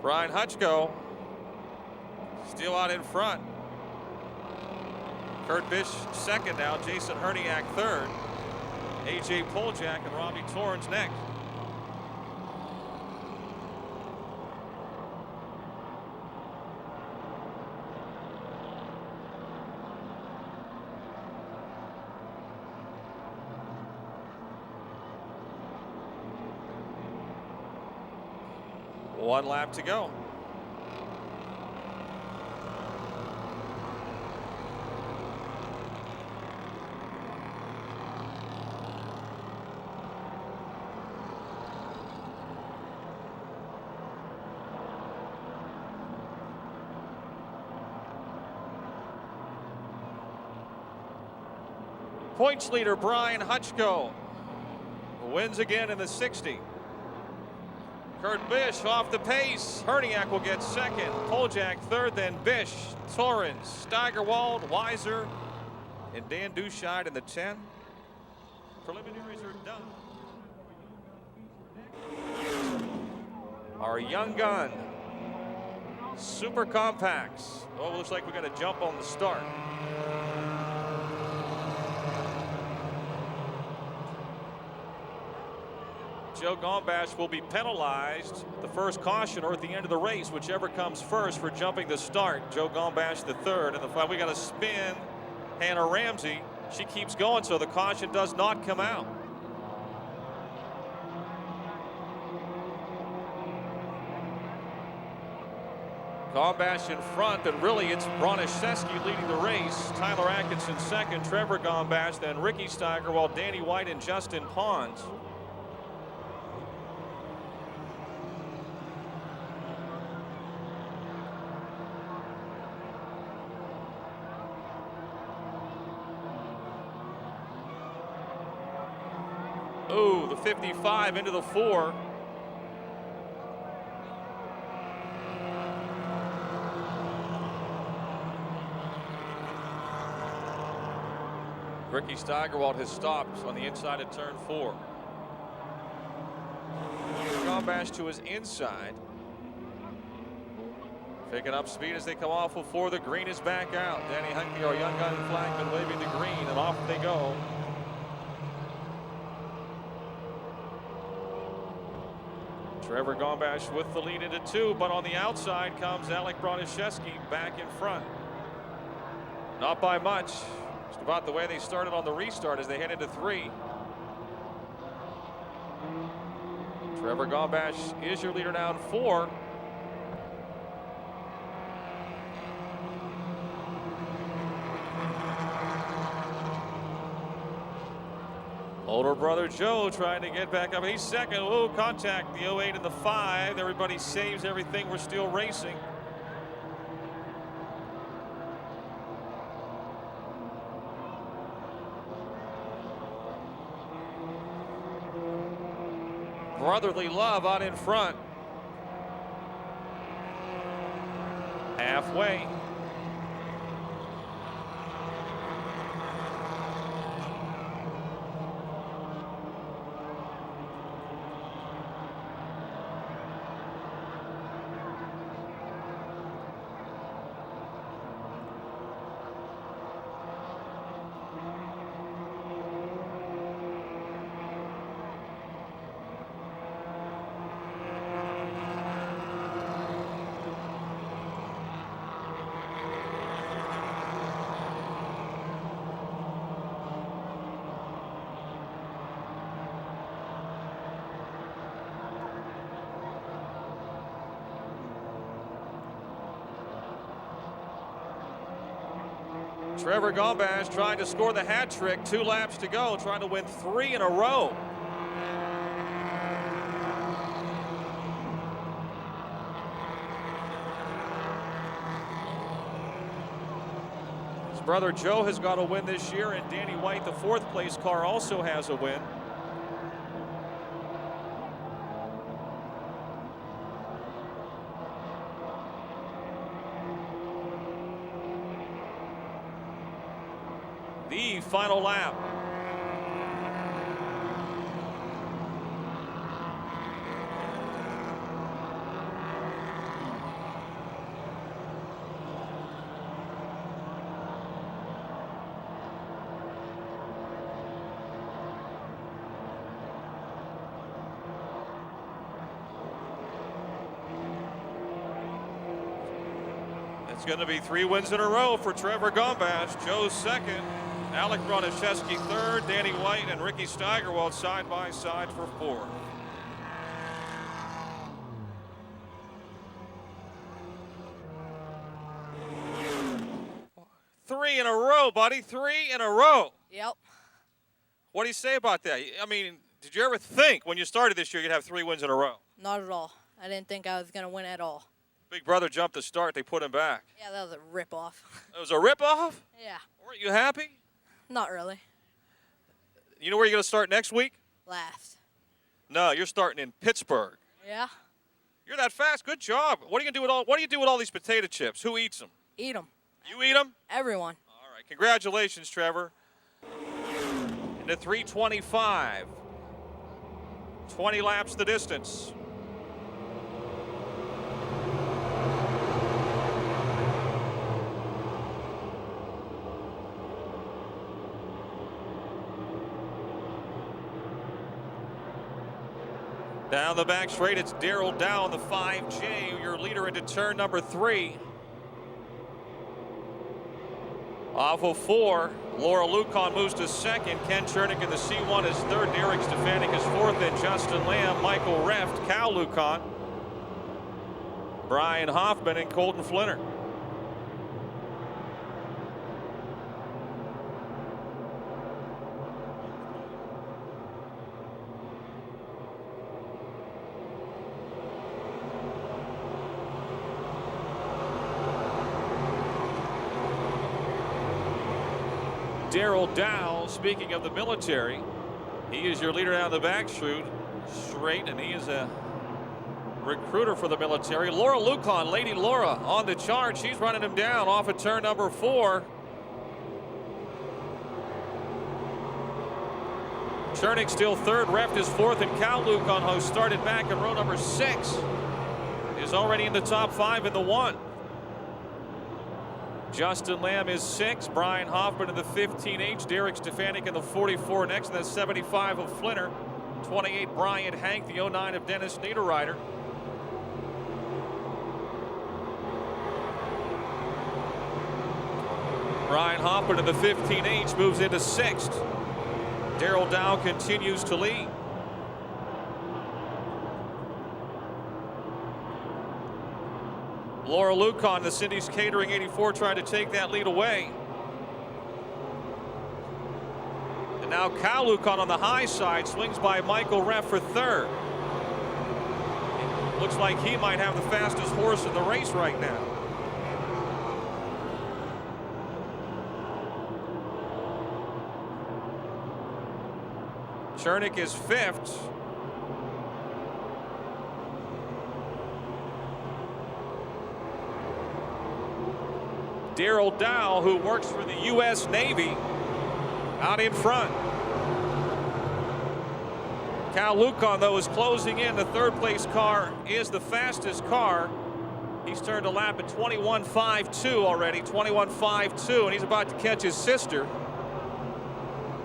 Speaker 1: Brian Hutchko still out in front. Kurt Bish 2nd now. Jason Herniak 3rd. AJ Poljak and Robbie Torrance next. One lap to go. Points leader Brian Hutchko wins again in the 60. Kurt Bish off the pace. Herniak will get 2nd. Poljak 3rd, then Bish, Torrance, Steigerwald, Weiser, and Dan Duscheid in the 10. Preliminaries are done. Our young gun, super compacts. Oh, looks like we got a jump on the start. Joe Gombash will be penalized the first caution or at the end of the race, whichever comes first, for jumping the start. Joe Gombash the 3rd, and the fight we got to spin Hannah Ramsey. She keeps going, so the caution does not come out. Gombash in front, but really it's Broniszewski leading the race. Tyler Atkinson second, Trevor Gombash, then Ricky Steiger, Danny White and Justin Pons. Oh, the 55 into the 4. Ricky Steigerwald has stopped on the inside of turn 4. Gombash to his inside. Picking up speed as they come off of 4. The green is back out. Danny Hunke, our young gun flagman, waving the green, and off they go. Trevor Gombash with the lead into 2, but on the outside comes Alek Broniszewski back in front. Not by much. Just about the way they started on the restart as they head into 3. Trevor Gombash is your leader now in 4. Older brother Joe trying to get back up. He's second. Oh, contact. The 08 and the 5. Everybody saves everything. We're still racing. Brotherly love out in front. Halfway. Trevor Gombash trying to score the hat trick. 2 laps to go, trying to win 3 in a row. His brother Joe has got a win this year, and Danny White, the 4th place car, also has a win. The final lap. It's going to be 3 wins in a row for Trevor Gombash. Joe's second. Alek Broniszewski third, Danny White and Ricky Steigerwald side by side for 4th. Three in a row, buddy. 3 in a row.
Speaker 3: Yep.
Speaker 1: What do you say about that? I mean, did you ever think when you started this year you'd have 3 wins in a row?
Speaker 3: Not at all. I didn't think I was going to win at all.
Speaker 1: Big brother jumped the start. They put him back.
Speaker 3: Yeah, that was a ripoff.
Speaker 1: It was a ripoff?
Speaker 3: Yeah.
Speaker 1: Weren't you happy?
Speaker 3: Not really.
Speaker 1: You know where you're going to start next week?
Speaker 3: Last.
Speaker 1: No, you're starting in Pittsburgh.
Speaker 3: Yeah.
Speaker 1: You're that fast. Good job. What are you going to do with all? What do you do with all these potato chips? Who eats them?
Speaker 3: Eat them.
Speaker 1: You eat them?
Speaker 3: Everyone.
Speaker 1: All right. Congratulations, Trevor. Into 3:25. 20 laps the distance. Down the back straight, it's Darrell Dow on the 5J, your leader into turn number 3. Off of 4, Laura Lucan moves to second. Ken Chernick in the C1 is third. Derek Stefanik is fourth, and Justin Lamb, Michael Reft, Cal Lucan. Brian Hoffman and Colton Flinner. Darrell Dow, speaking of the military, he is your leader down the back straight, and he is a recruiter for the military. Laura Lucon, Lady Laura, on the charge. She's running him down off of turn number 4. Chernick still third, Reft is fourth, and Cal Lucon, who started back in row number 6, is already in the top 5 in the 1. Justin Lamb is 6. Brian Hoffman in the 15H. Derek Stefanik in the 44 next. And the 75 of Flinner. 28 Brian Hank. The 09 of Dennis Niederreiter. Brian Hoffman in the 15H moves into 6th. Darrell Dow continues to lead. Laura Lucon, the Cindy's Catering 84, trying to take that lead away. And now Cal Lucon on the high side swings by Michael Reft for third. Looks like he might have the fastest horse in the race right now. Chernick is 5th. Darrell Dow, who works for the U.S. Navy, out in front. Cal Lucon, though, is closing in. The third place car is the fastest car. He's turned a lap at 21.52 already, 21.52, and he's about to catch his sister.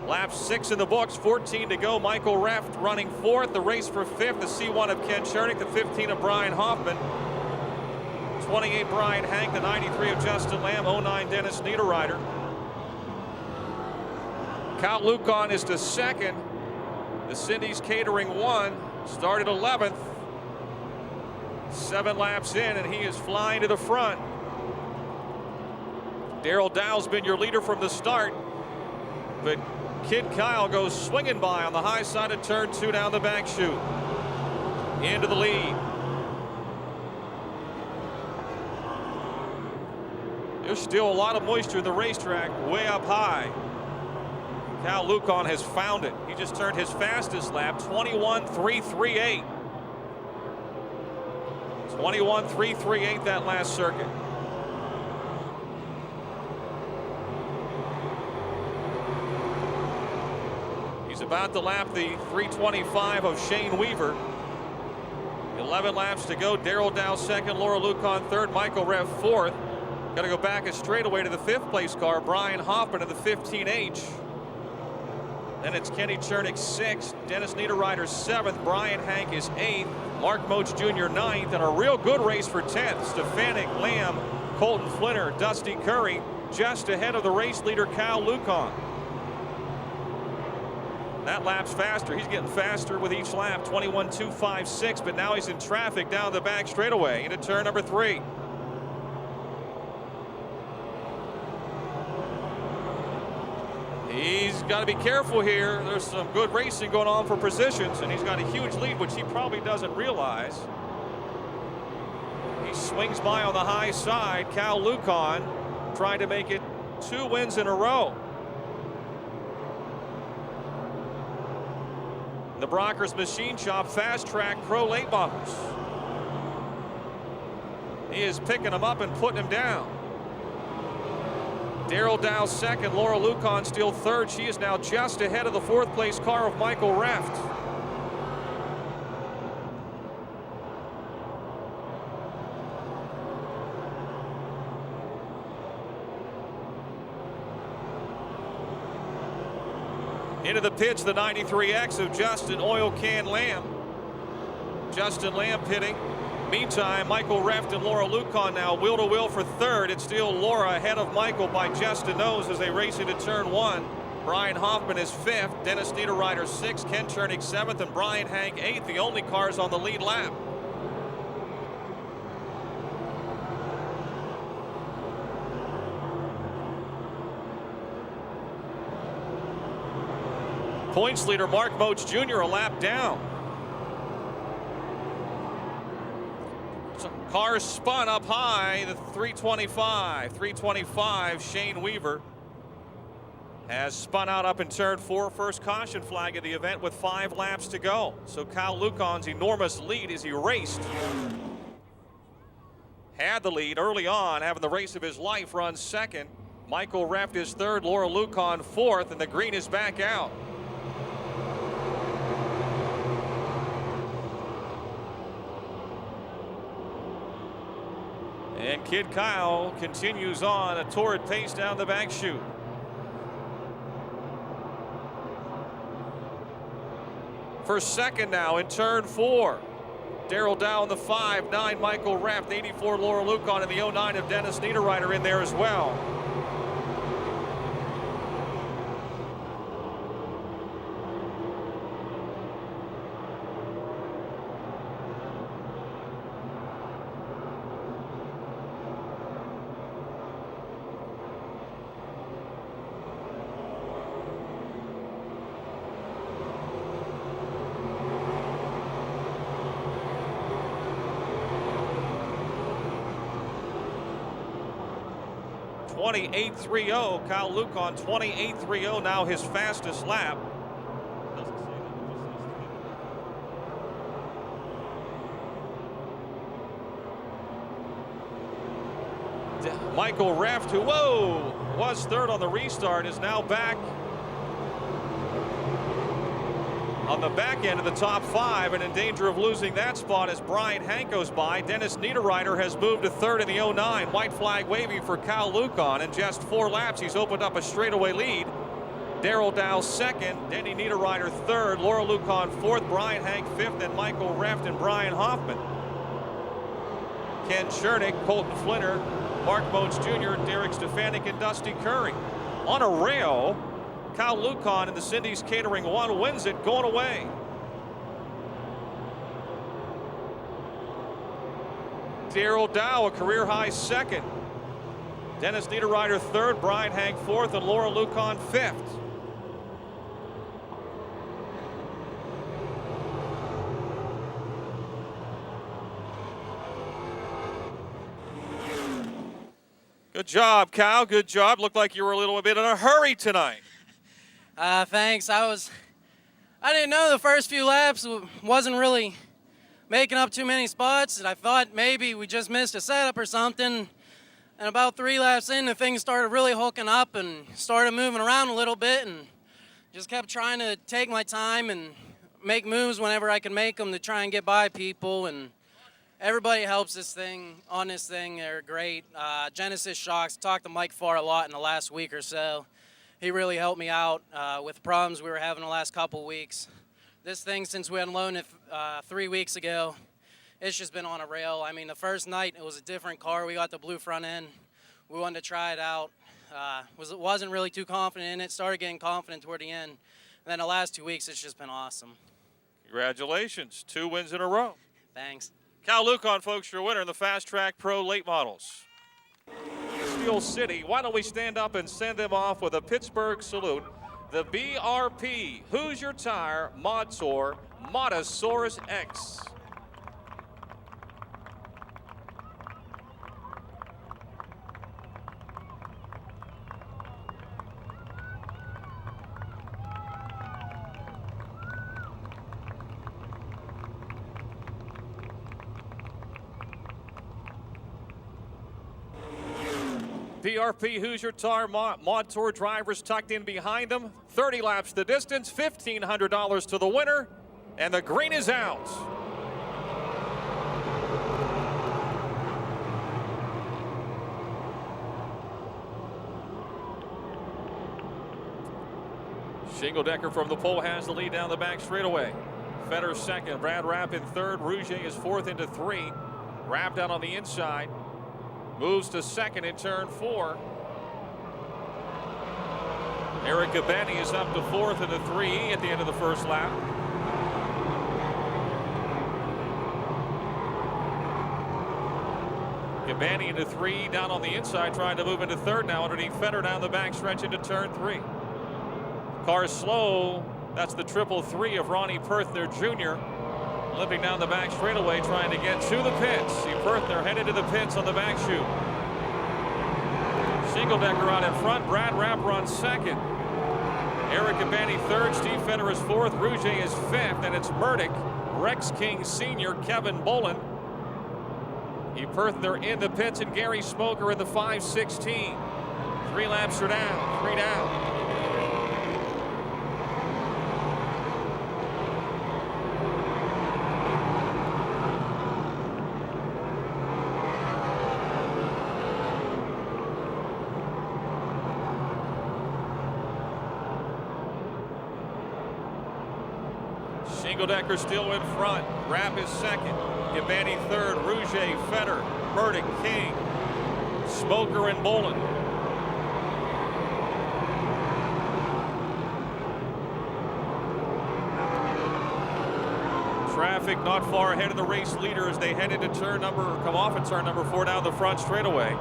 Speaker 1: Lap 6 in the books, 14 to go. Michael Reft running 4th. The race for 5th, the C1 of Ken Chernick, the 15 of Brian Hoffman. 28 Brian Hank, the 93 of Justin Lamb, 09 Dennis Niederreiter. Cal Lucon is to 2nd. The Cindy's Catering 1 started 11th. 7 laps in, and he is flying to the front. Darrell Dow's been your leader from the start, but Kid Kyle goes swinging by on the high side of turn 2 down the back chute. Into the lead. There's still a lot of moisture in the racetrack, way up high. Cal Lucon has found it. He just turned his fastest lap, 21.338. 21.338 that last circuit. He's about to lap the 325 of Shane Weaver. 11 laps to go. Darrell Dow 2nd, Laura Lucon 3rd, Michael Reft 4th. Got to go back a straightaway to the 5th place car, Brian Hoffman in the 15H. Then it's Kenny Chernick 6th, Dennis Niederreiter 7th, Brian Hank is 8th, Mark Moach Jr. 9th, and a real good race for 10th. Stefanik, Lamb, Colton Flinner, Dusty Curry, just ahead of the race leader Cal Lucon. That lap's faster. He's getting faster with each lap, 21.256, but now he's in traffic down the back straightaway into turn number 3. He's got to be careful here. There's some good racing going on for positions, and he's got a huge lead, which he probably doesn't realize. He swings by on the high side. Cal Lucon trying to make it 2 wins in a row. The Brockers Machine Shop Fast Track Pro Late Models. He is picking him up and putting him down. Darrell Dow 2nd, Laura Lucon still 3rd. She is now just ahead of the 4th place car of Michael Reft. Into the pits, the 93X of Justin Oil Can Lamb. Justin Lamb pitting. Meantime, Michael Reft and Laura Lucon now wheel to wheel for 3rd. It's still Laura ahead of Michael by just a nose as they race into turn 1. Brian Hoffman is 5th, Dennis Niederreiter 6th, Ken Chernick 7th, and Brian Hank 8th, the only cars on the lead lap. Points leader Mark Moats Jr. a lap down. So cars spun up high, the 325. Shane Weaver has spun out up in turn 4. First caution flag of the event with 5 laps to go. So Kyle Lucon's enormous lead as he raced. Had the lead early on, having the race of his life, runs second. Michael Reft is third, Laura Lucon fourth, and the green is back out. And Kid Kyle continues on a torrid pace down the back chute. For second now in turn 4. Daryl Dow in the 5, 9 Michael Reft, 84 Laura Lucon, and the 09 of Dennis Niederreiter in there as well. .28.30, Kyle Lucon 28.30, now his fastest lap. Michael Reft, who was third on the restart, is now back on the back end of the top 5 and in danger of losing that spot as Brian Hank goes by. Dennis Niederreiter has moved to third in the 09. White flag waving for Kyle Lucon. In just 4 laps, he's opened up a straightaway lead. Daryl Dow second, Denny Niederreiter third, Laura Lucon fourth, Brian Hank fifth, and Michael Reft and Brian Hoffman. Ken Chernick, Colton Flinner, Mark Moats Jr., Derek Stefanik, and Dusty Curry. On a rail, Kyle Lucon in the Cindy's Catering 1 wins it going away. Daryl Dow, a career high second. Dennis Niederreiter third, Brian Hank fourth, and Laura Lucon fifth. Good job, Kyle. Good job. Looked like you were a little bit in a hurry tonight.
Speaker 4: Thanks. I didn't know the first few laps wasn't really making up too many spots, and I thought maybe we just missed a setup or something. And about 3 laps in, the thing started really hooking up and started moving around a little bit, and just kept trying to take my time and make moves whenever I can make them to try and get by people. And everybody helps this thing on this thing. They're great. Genesis Shocks, talked to Mike Farr a lot in the last week or so. He really helped me out with problems we were having the last couple weeks. This thing, since we unloaded it 3 weeks ago, it's just been on a rail. I mean, the first night, it was a different car. We got the blue front end. We wanted to try it out. Wasn't really too confident in it. Started getting confident toward the end. And then the last 2 weeks, it's just been awesome.
Speaker 1: Congratulations. 2 wins in a row.
Speaker 4: Thanks.
Speaker 1: Kyle Lucon, folks, your winner in the Fast Track Pro Late Models. Steel City, why don't we stand up and send them off with a Pittsburgh salute. The BRP Hoosier Tire Mod Tour Motosaurus X. PRP Hoosier Tire Mod Tour drivers tucked in behind them. 30 laps the distance, $1,500 to the winner, and the green is out. Shingle-Decker from the pole has the lead down the back straightaway. Feder second, Brad Rapp in third, Rouget is fourth into 3. Rapp down on the inside. Moves to second in turn 4. Eric Gabani is up to fourth into 3 at the end of the first lap. Gabani into 3 down on the inside, trying to move into third now underneath Feder down the back stretch into turn 3. Car slow That's the 333 of Ronnie Perthner Jr. limping down the back straightaway, trying to get to the pits. See Perthner headed to the pits on the back chute. Shingle-decker out in front. Brad Rapp runs second. Eric Abani third. Steve Feder is fourth. Rouge is fifth. And it's Murdoch, Rex King Sr., Kevin Bolin. E. Perthner in the pits, and Gary Smoker in the 5:16. 3 laps are down. 3 down. Shingle-decker still in front. Rapp is second. Gabani third. Rouge, Feder, Murdoch, King, Smoker, and Bolin. Traffic not far ahead of the race leader as they head into come off at turn number 4 down the front straightaway.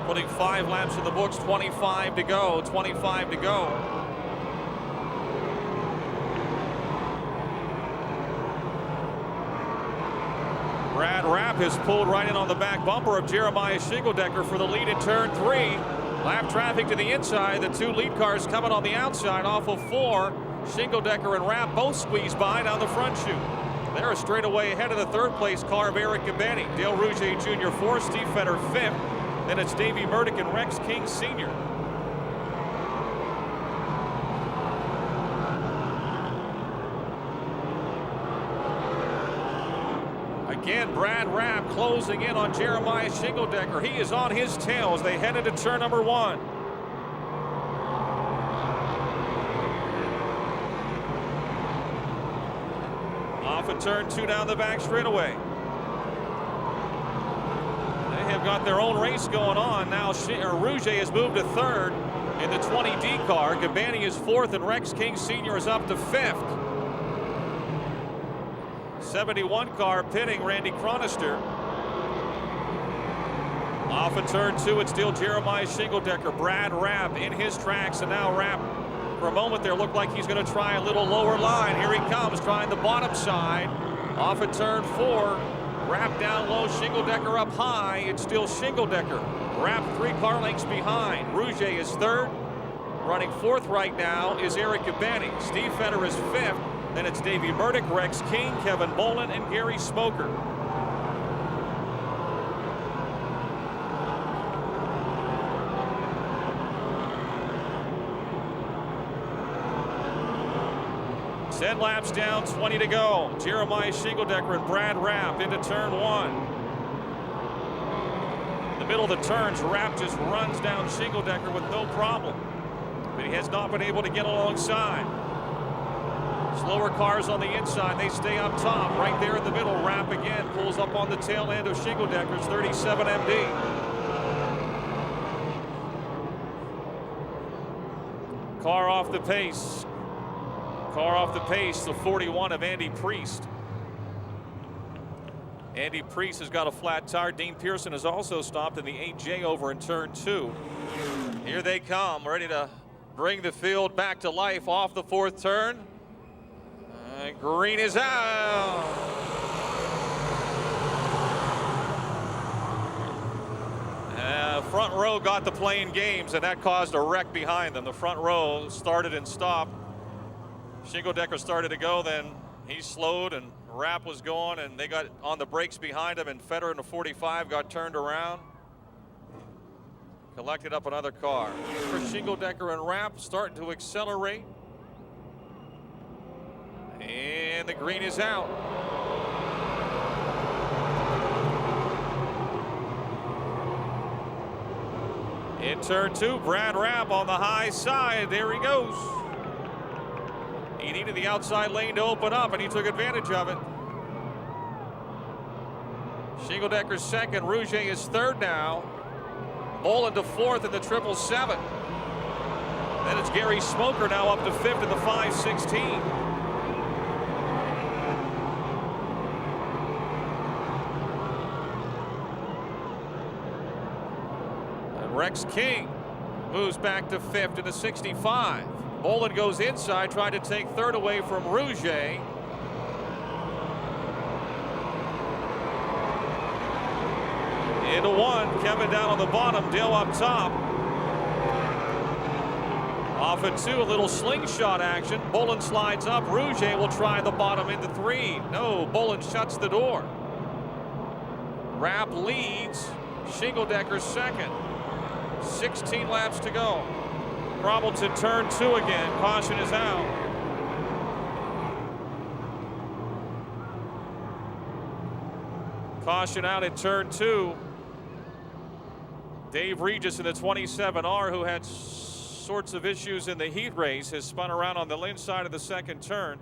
Speaker 1: Putting 5 laps in the books, 25 to go. 25 to go. Brad Rapp has pulled right in on the back bumper of Jeremiah Shingle-decker for the lead in turn 3. Lap traffic to the inside. The 2 lead cars coming on the outside off of 4. Shingle-decker and Rapp both squeezed by down the front chute. They're a straightaway ahead of the 3rd place car of Eric Gabani. Dale Rouge Jr. 4th, Steve Feder 5th. Then it's Davey Murdoch and Rex King Sr. Again, Brad Rapp closing in on Jeremiah Shingle-decker. He is on his tail as they head into turn number 1. Off of turn 2 down the back straightaway. They have got their own race going on. Now Rouge has moved to 3rd in the 20D car. Gabani is 4th and Rex King Sr. is up to 5th. 71 car pitting Randy Chronister. Off of turn 2, it's still Jeremiah Shingle-decker. Brad Rapp in his tracks, and now Rapp, for a moment there, looked like he's going to try a little lower line. Here he comes, trying the bottom side. Off of turn 4, Rapp down low, Shingle-decker up high. It's still Shingle-decker. Rapp 3 car lengths behind. Rouge is 3rd. Running 4th right now is Eric Gabani. Steve Feder is 5th. Then it's Davey Murdoch, Rex King, Kevin Bolin, and Gary Smoker. Ten laps down, 20 to go. Jeremiah Shingle-decker and Brad Rapp into turn 1. In the middle of the turns, Rapp just runs down Shingle-decker with no problem. But he has not been able to get alongside. Slower cars on the inside, they stay up top. Right there in the middle, Rapp again pulls up on the tail end of Shingle-decker's 37 MD. Car off the pace. Car off the pace, the 41 of Andy Priest. Andy Priest has got a flat tire. Dean Pearson has also stopped in the 8J over in turn 2. Here they come, ready to bring the field back to life off the 4th turn. Green is out. Front row got the playing games, and that caused a wreck behind them. The front row started and stopped. Shingle-decker started to go, then he slowed, and Rapp was going, and they got on the brakes behind him, and Feder in the 45 got turned around. Collected up another car. For Shingle-decker and Rapp starting to accelerate. And the green is out. In turn 2, Brad Rapp on the high side. There he goes. He needed the outside lane to open up, and he took advantage of it. Shingle-decker's 2nd. Rouge is 3rd now. Bolin to 4th in the 777. Then it's Gary Smoker now up to 5th in the 516. Rex King moves back to 5th in the 65. Bolin goes inside, trying to take third away from Rouget. Into one, Kevin down on the bottom, Dale up top. Off at two, a little slingshot action. Bolin slides up, Rouget will try the bottom into three. No, Bolin shuts the door. Rapp leads, Shingledecker second. 16 laps to go. Robinson turn two again, caution is out. Caution out at turn two. Dave Regis in the 27R, who had sorts of issues in the heat race, has spun around on the inside of the second turn.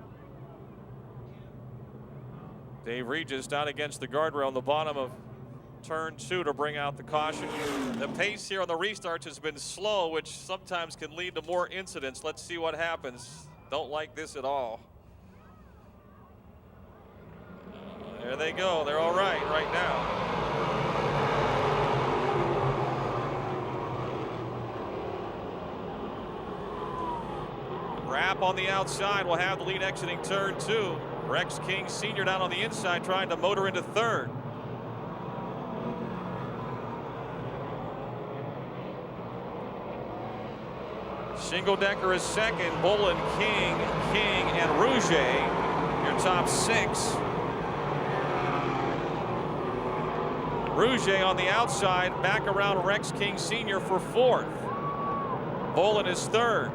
Speaker 1: Dave Regis down against the guardrail on the bottom of turn two to bring out the caution. The pace here on the restarts has been slow, which sometimes can lead to more incidents. Let's see what happens. Don't like this at all. There they go. They're all right now. Rapp on the outside will have the lead exiting turn two. Rex King Sr. down on the inside trying to motor into third. Shingledecker is second. Bolin, King, and Rouget, your top six. Rouget on the outside, back around Rex King Sr. for fourth. Bolin is third.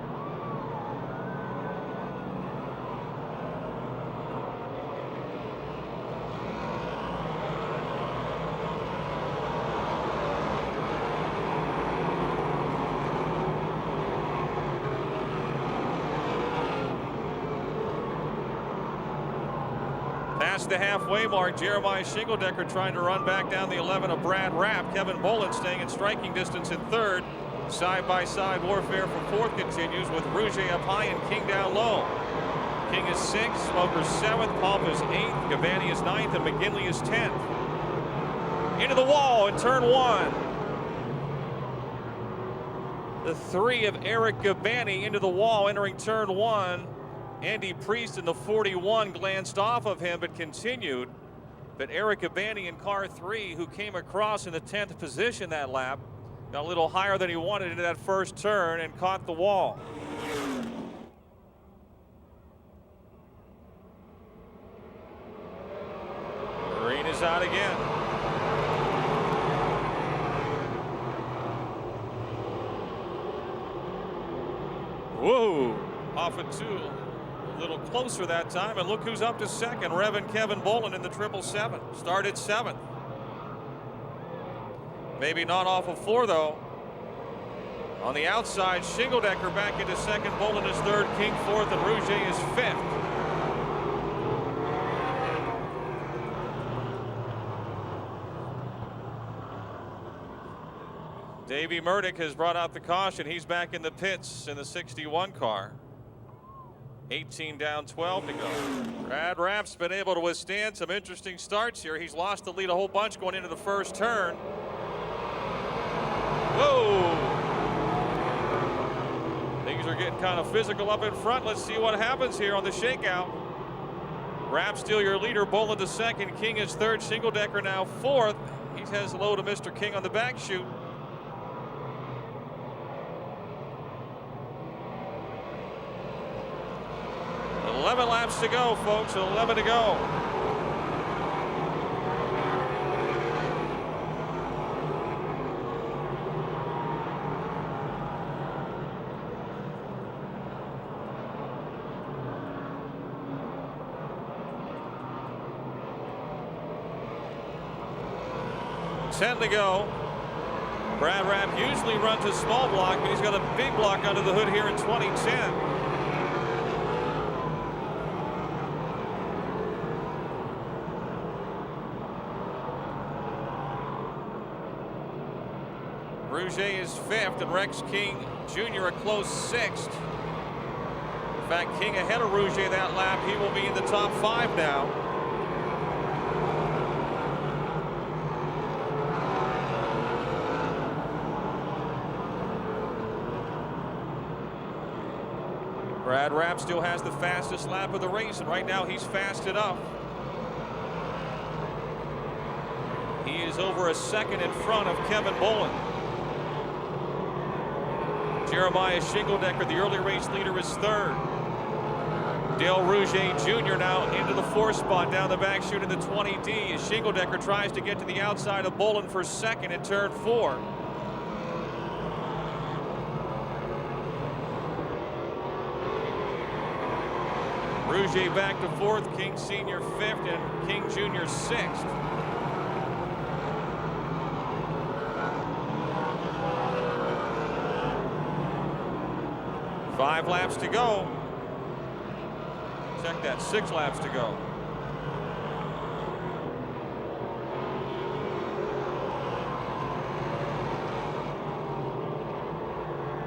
Speaker 1: Past the halfway mark, Jeremiah Shingledecker trying to run back down the 11 of Brad Rapp. Kevin Bolin staying in striking distance in third. Side-by-side warfare for fourth continues with Rouget up high and King down low. King is sixth, Smoker seventh, Pomp is eighth, Gavani is ninth, and McGinley is 10th. Into the wall in turn one. The three of Eric Gavani into the wall entering turn one. Andy Priest in the 41 glanced off of him but continued. But Eric Gavani in car three, who came across in the 10th position that lap, got a little higher than he wanted into that first turn and caught the wall. Green is out again. Whoa, off at two. A little closer that time, and look who's up to second. Revan Kevin Bolin in the 777. Started seventh. Maybe not off of four, though. On the outside, Shingledecker back into second. Bolin is third, King fourth, and Rouget is fifth. Davey Murdoch has brought out the caution. He's back in the pits in the 61 car. 18 down, 12 to go. Brad Rapp's been able to withstand some interesting starts here. He's lost the lead a whole bunch going into the first turn. Whoa! Things are getting kind of physical up in front. Let's see what happens here on the shakeout. Rapp still your leader, Bolin to second, King is third, Shingledecker now fourth. He says hello to Mr. King on the back chute. Eleven laps to go, folks. 11 to go. Ten to go. Brad Rapp usually runs a small block, but he's got a big block under the hood here in 2010. Rouget is fifth, and Rex King Jr. a close sixth. In fact, King ahead of Rouget that lap. He will be in the top five now. Brad Rapp still has the fastest lap of the race, and right now he's fast enough. He is over a second in front of Kevin Bolin. Jeremiah Shingledecker, the early race leader, is third. Dale Rouget Jr. now into the fourth spot down the back chute in the 20D as Shingledecker tries to get to the outside of Bolin for second in turn 4. Rouget back to fourth, King Sr. fifth, and King Jr. sixth. Five laps to go. Check that, 6 laps to go.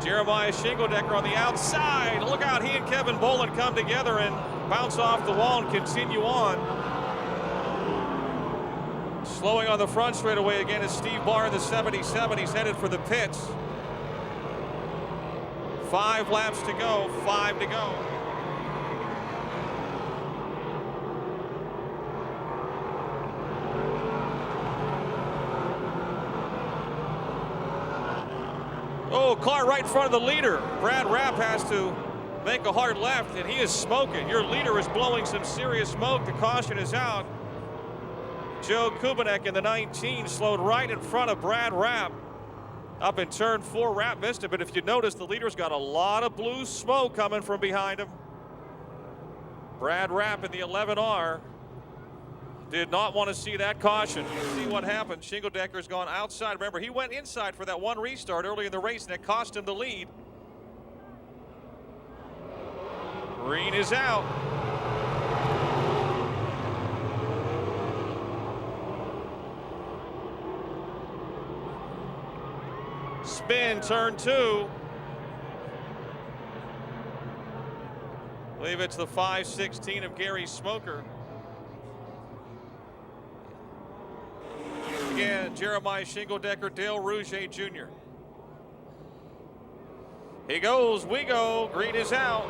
Speaker 1: Jeremiah Shingledecker on the outside. Look out, he and Kevin Bolin come together and bounce off the wall and continue on. Slowing on the front straightaway again is Steve Barr in the 77. He's headed for the pits. 5 laps to go, 5 to go. Oh, car right in front of the leader. Brad Rapp has to make a hard left, and he is smoking. Your leader is blowing some serious smoke. The caution is out. Joe Kubanek in the 19 slowed right in front of Brad Rapp. Up in turn 4, Rapp missed it, but if you notice, the leader's got a lot of blue smoke coming from behind him. Brad Rapp in the 11R did not want to see that caution. See what happened. Shingledecker's gone outside. Remember, he went inside for that one restart early in the race, and it cost him the lead. Green is out. Spin, turn 2. I believe it's the 516 of Gary Smoker. Again, Jeremiah Shingledecker, Dale Rouget Jr. He goes, we go, green is out.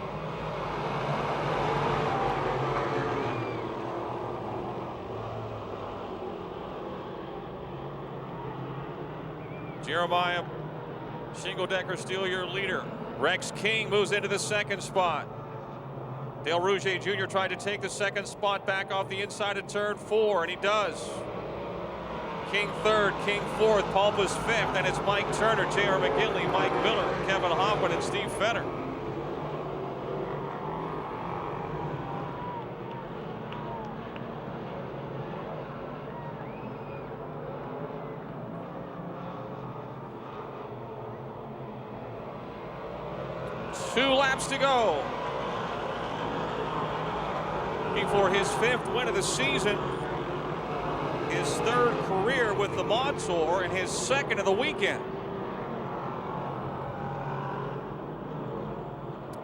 Speaker 1: Jeremiah Shingledecker still your leader. Rex King moves into the second spot. Dale Rouget Jr. tried to take the second spot back off the inside of turn 4, and he does. King third, King fourth, Palpas fifth, and it's Mike Turner, J.R. McGinley, Mike Miller, Kevin Hoffman, and Steve Fenner. Two laps to go. Looking for his 5th win of the season. His 3rd career with the Mod Tour and his 2nd of the weekend.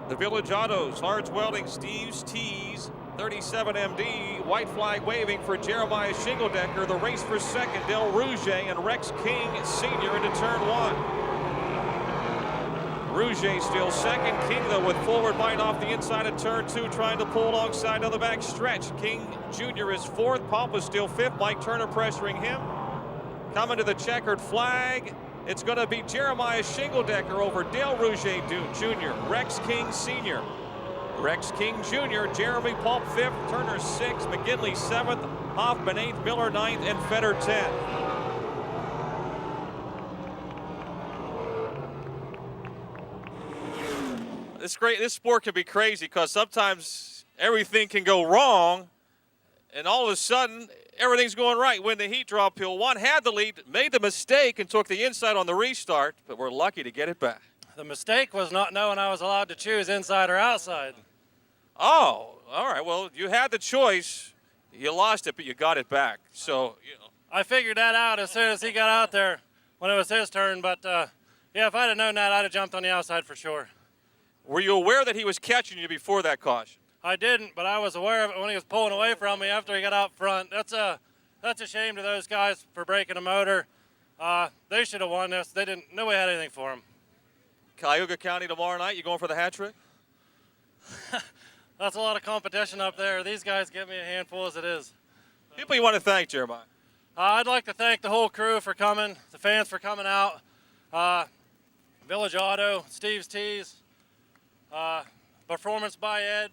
Speaker 1: The Village Autos, Hards Welding, Steve's Tees, 37MD, white flag waving for Jeremiah Shingledecker. The race for 2nd, Dale Rouget and Rex King Sr. into turn 1. Rouget still 2nd. King, though, with forward bite off the inside of turn 2, trying to pull alongside on the back stretch. King Jr. is 4th. Palpas still 5th. Mike Turner pressuring him. Coming to the checkered flag. It's going to be Jeremiah Shingledecker over Dale Rouget Jr. Rex King Sr. Rex King Jr., Jeremy Pulp 5th, Turner 6th, McGinley 7th, Hoffman 8th, Miller 9th, and Feder 10th. This sport can be crazy because sometimes everything can go wrong, and all of a sudden everything's going right. When the heat drop, Hill 1 had the lead, made the mistake, and took the inside on the restart, but we're lucky to get it back.
Speaker 4: The mistake was not knowing I was allowed to choose inside or outside.
Speaker 1: Oh, all right. Well, you had the choice. You lost it, but you got it back. So, you know.
Speaker 4: I figured that out as soon as he got out there when it was his turn, but yeah, if I'd have known that, I'd have jumped on the outside for sure.
Speaker 1: Were you aware that he was catching you before that caution?
Speaker 4: I didn't, but I was aware of it when he was pulling away from me after he got out front. That's a shame to those guys for breaking a motor. They should have won this. They didn't. Nobody had anything for them.
Speaker 1: Cayuga County tomorrow night. You going for the hat trick?
Speaker 4: That's a lot of competition up there. These guys give me a handful as it is.
Speaker 1: People you want to thank, Jeremiah?
Speaker 4: I'd like to thank the whole crew for coming, the fans for coming out, Village Auto, Steve's Tees, Performance by Ed,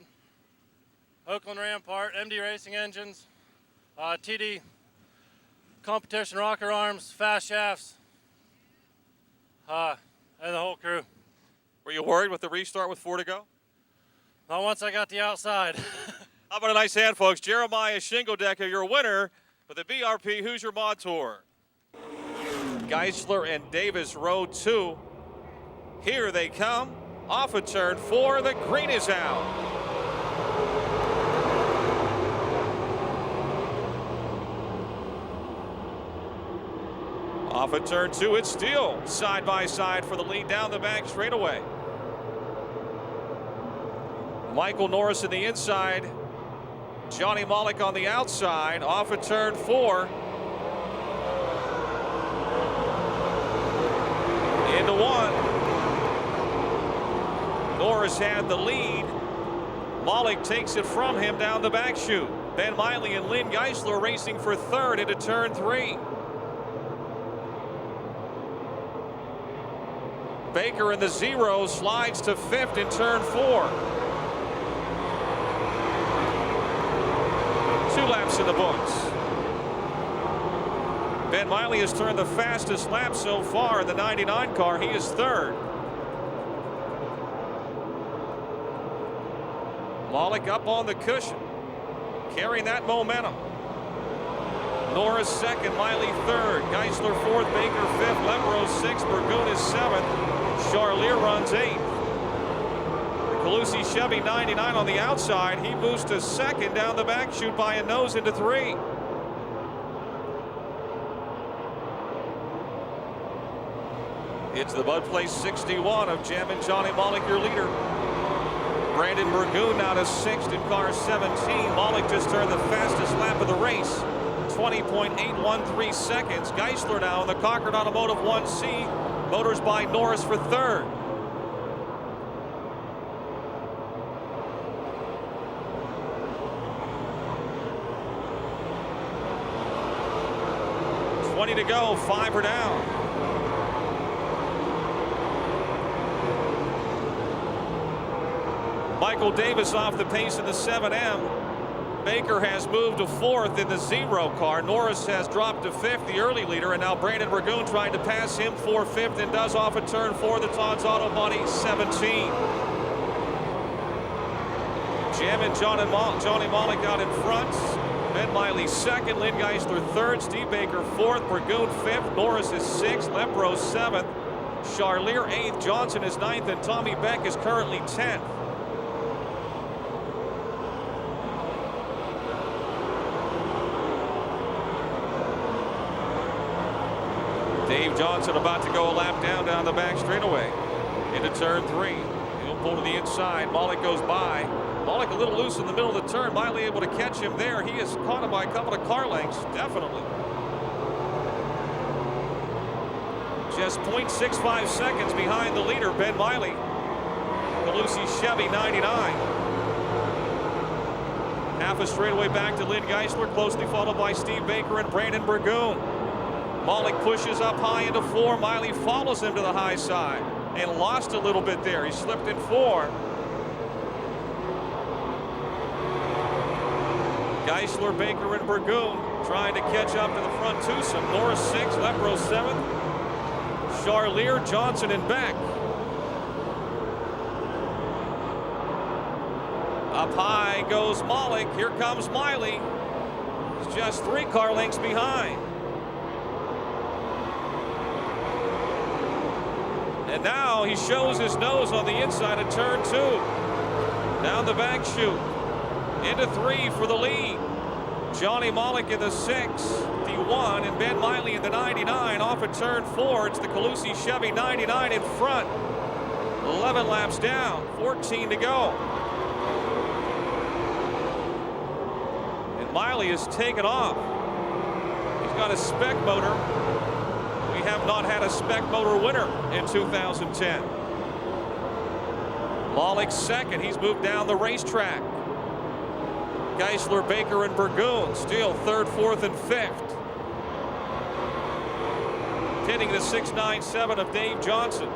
Speaker 4: Oakland Rampart, MD Racing Engines, TD Competition Rocker Arms, Fast Shafts, and the whole crew.
Speaker 1: Were you worried with the restart with 4 to go?
Speaker 4: Not once I got the outside.
Speaker 1: How about a nice hand, folks? Jeremiah Shingodecker, your winner for the BRP Hoosier Mod Tour. Geisler and Davis, row 2. Here they come. Off of turn 4, the green is out. Off of turn 2, it's still side by side for the lead down the back straightaway. Michael Norris in the inside. Johnny Malik on the outside. Off of turn 4. Into 1. Norris had the lead. Malik takes it from him down the back chute. Ben Miley and Lynn Geisler racing for 3rd into turn 3. Baker in the 0 slides to 5th in turn 4. 2 laps in the books. Ben Miley has turned the fastest lap so far in the 99 car. He is 3rd. Malik up on the cushion, carrying that momentum. Norris 2nd, Miley 3rd, Geisler 4th, Baker 5th, Lemro 6th, Burgoon is 7th, Charlier runs 8th. The Calusi Chevy 99 on the outside. He moves to 2nd down the back chute by a nose into 3. It's the Bud Place 61 of Jam and Johnny Malik, your leader. Brandon Burgoon now to 6th in car 17. Malik just turned the fastest lap of the race, 20.813 seconds. Geisler now in the Cochran Automotive 1C. Motors by Norris for 3rd. To go, 5 are down. Michael Davis off the pace in the 7M. Baker has moved to 4th in the 0 car. Norris has dropped to 5th, the early leader, and now Brandon Burgoon trying to pass him for 5th and does off at turn 4. The Todd's Auto Body 17. Jam and Johnny Malik out in front. Ben Miley 2nd, Lynn Geisler 3rd, Steve Baker 4th, Burgoon 5th, Norris is 6th, Lepro 7th, Charlier 8th, Johnson is 9th, and Tommy Beck is currently 10th. Dave Johnson about to go a lap down the back straightaway into turn 3. He'll pull to the inside. Malik goes by. Malik a little loose in the middle of the turn. Miley able to catch him there. He is caught him by a couple of car lengths, definitely. Just 0.65 seconds behind the leader, Ben Miley. Calusi Chevy 99. Half a straightaway back to Lynn Geisler, closely followed by Steve Baker and Brandon Burgoon. Malik pushes up high into 4. Miley follows him to the high side and lost a little bit there. He slipped in 4. Geisler, Baker, and Burgoon trying to catch up to the front twosome. Norris 6th, Lepro 7th, Charlier, Johnson, and Beck. Up high goes Malik. Here comes Miley. He's just 3 car lengths behind. And now he shows his nose on the inside of turn 2. Down the back chute. Into 3 for the lead. Johnny Malik in the 6, the 1, and Ben Miley in the 99 off at turn 4. It's the Calusi Chevy 99 in front. 11 laps down, 14 to go. And Miley is taken off. He's got a spec motor. We have not had a spec motor winner in 2010. Malik second. He's moved down the racetrack. Geisler, Baker, and Burgoon still third, fourth, and fifth. Hitting the 6.97 of Dave Johnson.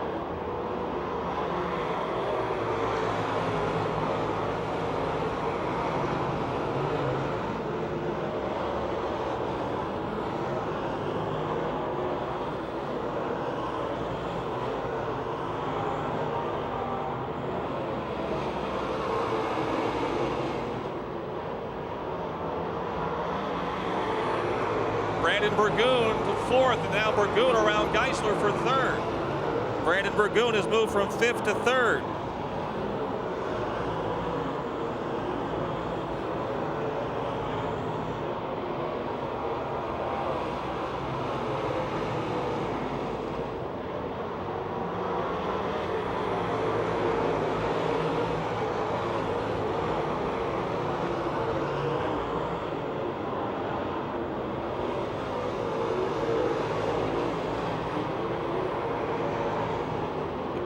Speaker 1: Brandon Burgoon to fourth, and now Burgoon around Geisler for third. Brandon Burgoon has moved from fifth to third.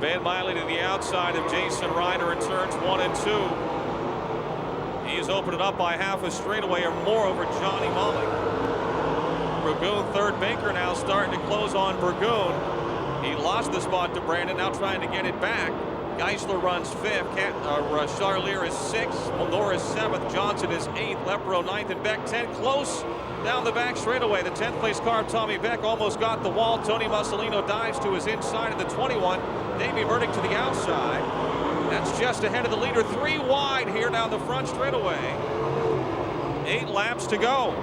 Speaker 1: Red Miley to the outside of Jason Ryder in turns 1 and 2. He's opened it up by half a straightaway or more over Johnny Molly. Burgoon third. Baker now starting to close on Burgoon. He lost the spot to Brandon, now trying to get it back. Geisler runs fifth. Charlier is sixth. Norris seventh. Johnson is eighth. Lepro ninth, and Beck 10th. Close down the back straightaway. The 10th place car of Tommy Beck almost got the wall. Tony Mussolino dives to his inside of the 21. Davey Burdick to the outside. That's just ahead of the leader. 3 wide here down the front straightaway. 8 laps to go.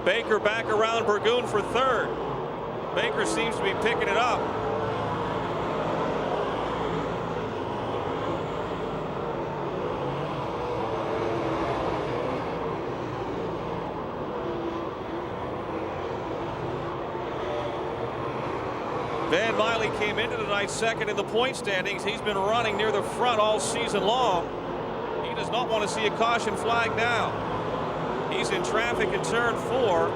Speaker 1: Baker back around Burgoon for third. Baker seems to be picking it up. Van Miley came into tonight second in the point standings. He's been running near the front all season long. He does not want to see a caution flag now. He's in traffic in turn 4.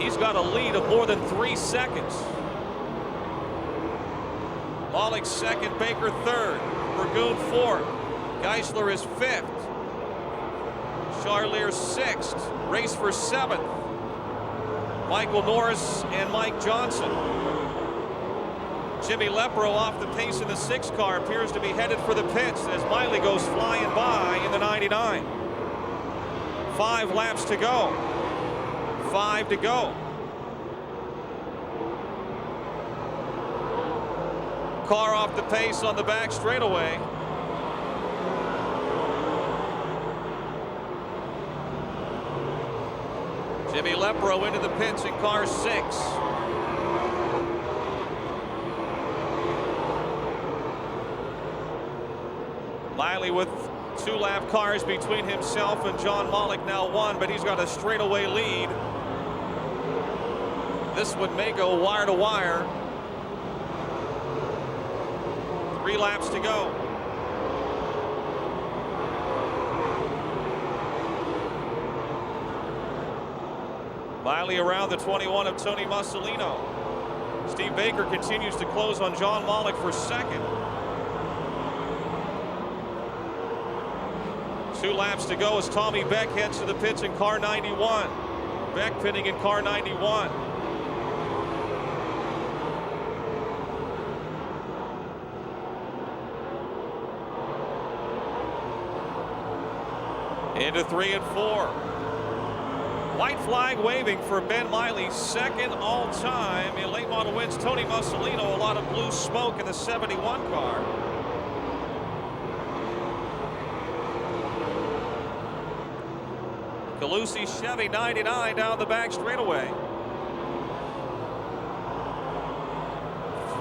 Speaker 1: He's got a lead of more than 3 seconds. Malik second, Baker third, Burgoon fourth. Geisler is fifth. Charlier sixth. Race for seventh. Michael Norris and Mike Johnson. Jimmy Lepro off the pace in the 6 car, appears to be headed for the pits as Miley goes flying by in the 99. 5 laps to go. 5 to go. Car off the pace on the back straightaway. Jimmy Lepro into the pits in car 6. Miley with 2-lap cars between himself and John Malik, now 1, but he's got a straightaway lead. This one may go wire to wire. 3 laps to go. Miley around the 21 of Tony Mussolino. Steve Baker continues to close on John Malik for second. 2 laps to go as Tommy Beck heads to the pits in car 91. Beck pitting in car 91. Into 3 and 4. White flag waving for Ben Miley, second all time in late model wins. Tony Mussolino, a lot of blue smoke in the 71 car. Calusi Chevy 99 down the back straightaway.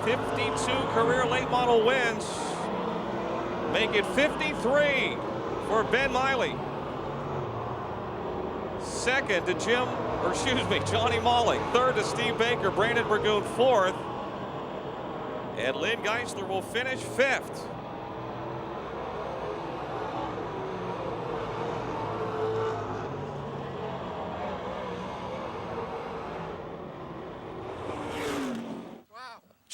Speaker 1: 52 career late model wins. Make it 53 for Ben Miley. Second to Johnny Malik. Third to Steve Baker. Brandon Burgoon fourth. And Lynn Geisler will finish 5th.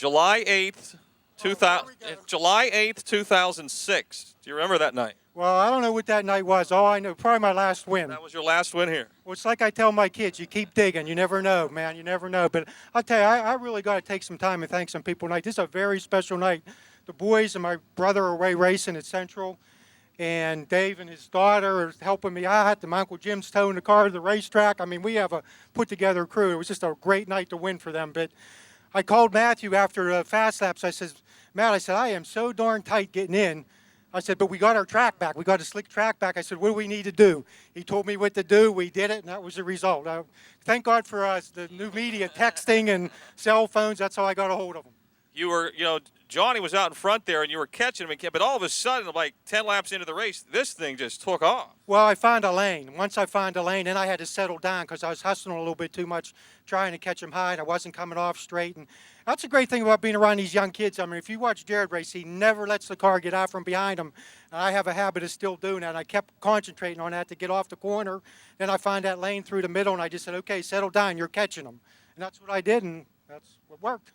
Speaker 1: July 8th, 2006. Do you remember that night?
Speaker 5: Well, I don't know what that night was. All I know, probably my last win.
Speaker 1: That was your last win here.
Speaker 5: Well, it's like I tell my kids, you keep digging. You never know, man. You never know. But I'll tell you, I really got to take some time and thank some people tonight. This is a very special night. The boys and my brother are away racing at Central, and Dave and his daughter are helping me out. My Uncle Jim's towing the car to the racetrack. I mean, we have a put-together crew. It was just a great night to win for them. But I called Matthew after fast laps. I said, Matt, I said, I am so darn tight getting in. I said, but we got our track back. We got a slick track back. I said, what do we need to do? He told me what to do. We did it, and that was the result. Thank God for us, the new media, texting and cell phones. That's how I got a hold of them.
Speaker 1: You were, Johnny was out in front there, and you were catching him, but all of a sudden, like 10 laps into the race, this thing just took off.
Speaker 5: Well, I found a lane. Once I found a lane, then I had to settle down because I was hustling a little bit too much, trying to catch him high, and I wasn't coming off straight. And that's a great thing about being around these young kids. I mean, if you watch Jared race, he never lets the car get out from behind him. And I have a habit of still doing that. And I kept concentrating on that to get off the corner. Then I find that lane through the middle, and I just said, okay, settle down. You're catching them. And that's what I did, and that's what worked.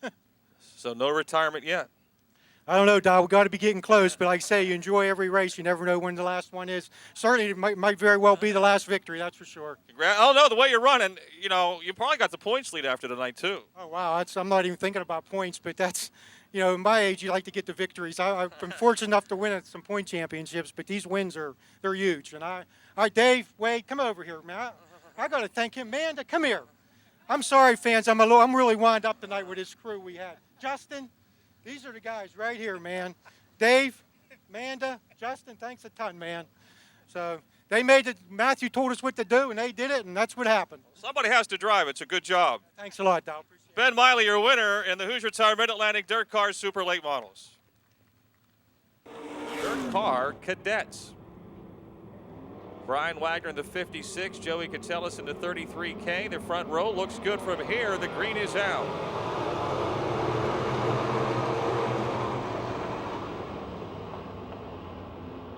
Speaker 1: So no retirement yet.
Speaker 5: I don't know, Doc. We've got to be getting close. But like I say, you enjoy every race. You never know when the last one is. Certainly, it might very well be the last victory. That's for sure.
Speaker 1: Oh, no, the way you're running, you probably got the points lead after tonight, too.
Speaker 5: Oh, wow. I'm not even thinking about points. But that's, in my age, you like to get the victories. I've been fortunate enough to win at some point championships. But these wins they're huge. And all right, Dave, Wade, come over here, man. I got to thank him. Amanda, come here. I'm sorry, fans. I'm really wound up tonight with this crew we had. Justin, these are the guys right here, man. Dave, Amanda, Justin, thanks a ton, man. So they made it. Matthew told us what to do, and they did it, and that's what happened.
Speaker 1: Somebody has to drive. It's a good job.
Speaker 5: Thanks a lot, Dow. Appreciate it.
Speaker 1: Ben Miley, your winner in the Hoosier Tire Mid-Atlantic Dirt Car Super Late Models. Dirt Car Cadets. Brian Wagner in the 56, Joey Catellis in the 33K. The front row looks good from here. The green is out.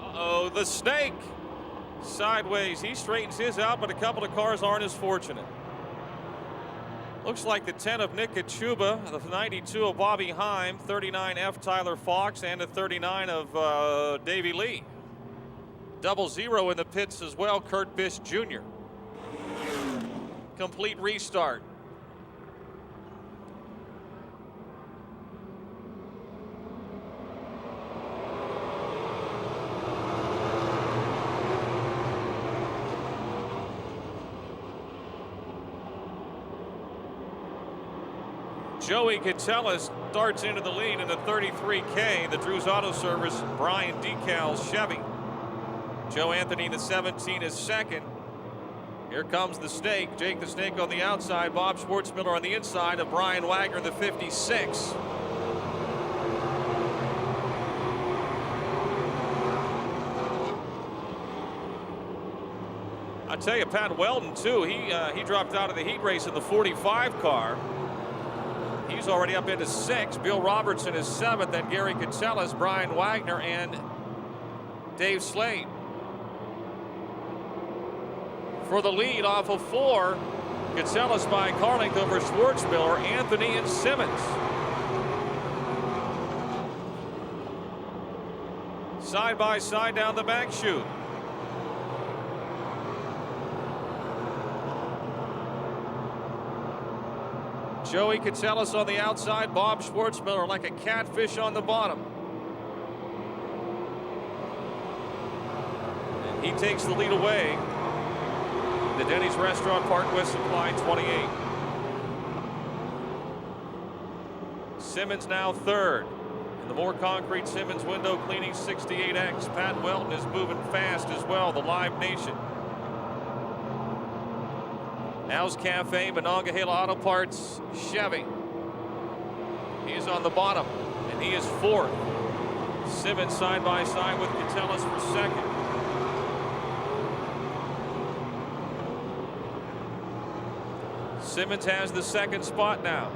Speaker 1: Uh-oh, the snake. Sideways. He straightens his out, but a couple of cars aren't as fortunate. Looks like the 10 of Nick Kachuba, the 92 of Bobby Heim, 39F Tyler Fox, and the 39 of Davey Lee. 00 in the pits as well, Kurt Bish Jr. Complete restart. Joey Catellis starts into the lead in the 33K. The Drew's Auto Service, Brian Decals Chevy. Joe Anthony in the 17 is second. Here comes the Snake. Jake the Snake on the outside. Bob Schwartzmiller on the inside of Brian Wagner, the 56. I tell you, Pat Weldon too. He dropped out of the heat race in the 45 car. He's already up into 6. Bill Robertson is 7th. Then Gary Catellis, Brian Wagner, and Dave Slade. For the lead off of 4, Catellis by car length over Schwartzmiller, Anthony, and Simmons. Side by side down the back chute. Joey Catellis on the outside, Bob Schwartzmiller like a catfish on the bottom. And he takes the lead away. The Denny's Restaurant Park West Supply 28. Simmons now 3rd. And the more concrete Simmons window cleaning 68X. Pat Welton is moving fast as well, the Live Nation. Now's Cafe, Monongahela Auto Parts, Chevy. He's on the bottom, and he is 4th. Simmons side by side with Catellis for 2nd. Simmons has the 2nd spot now.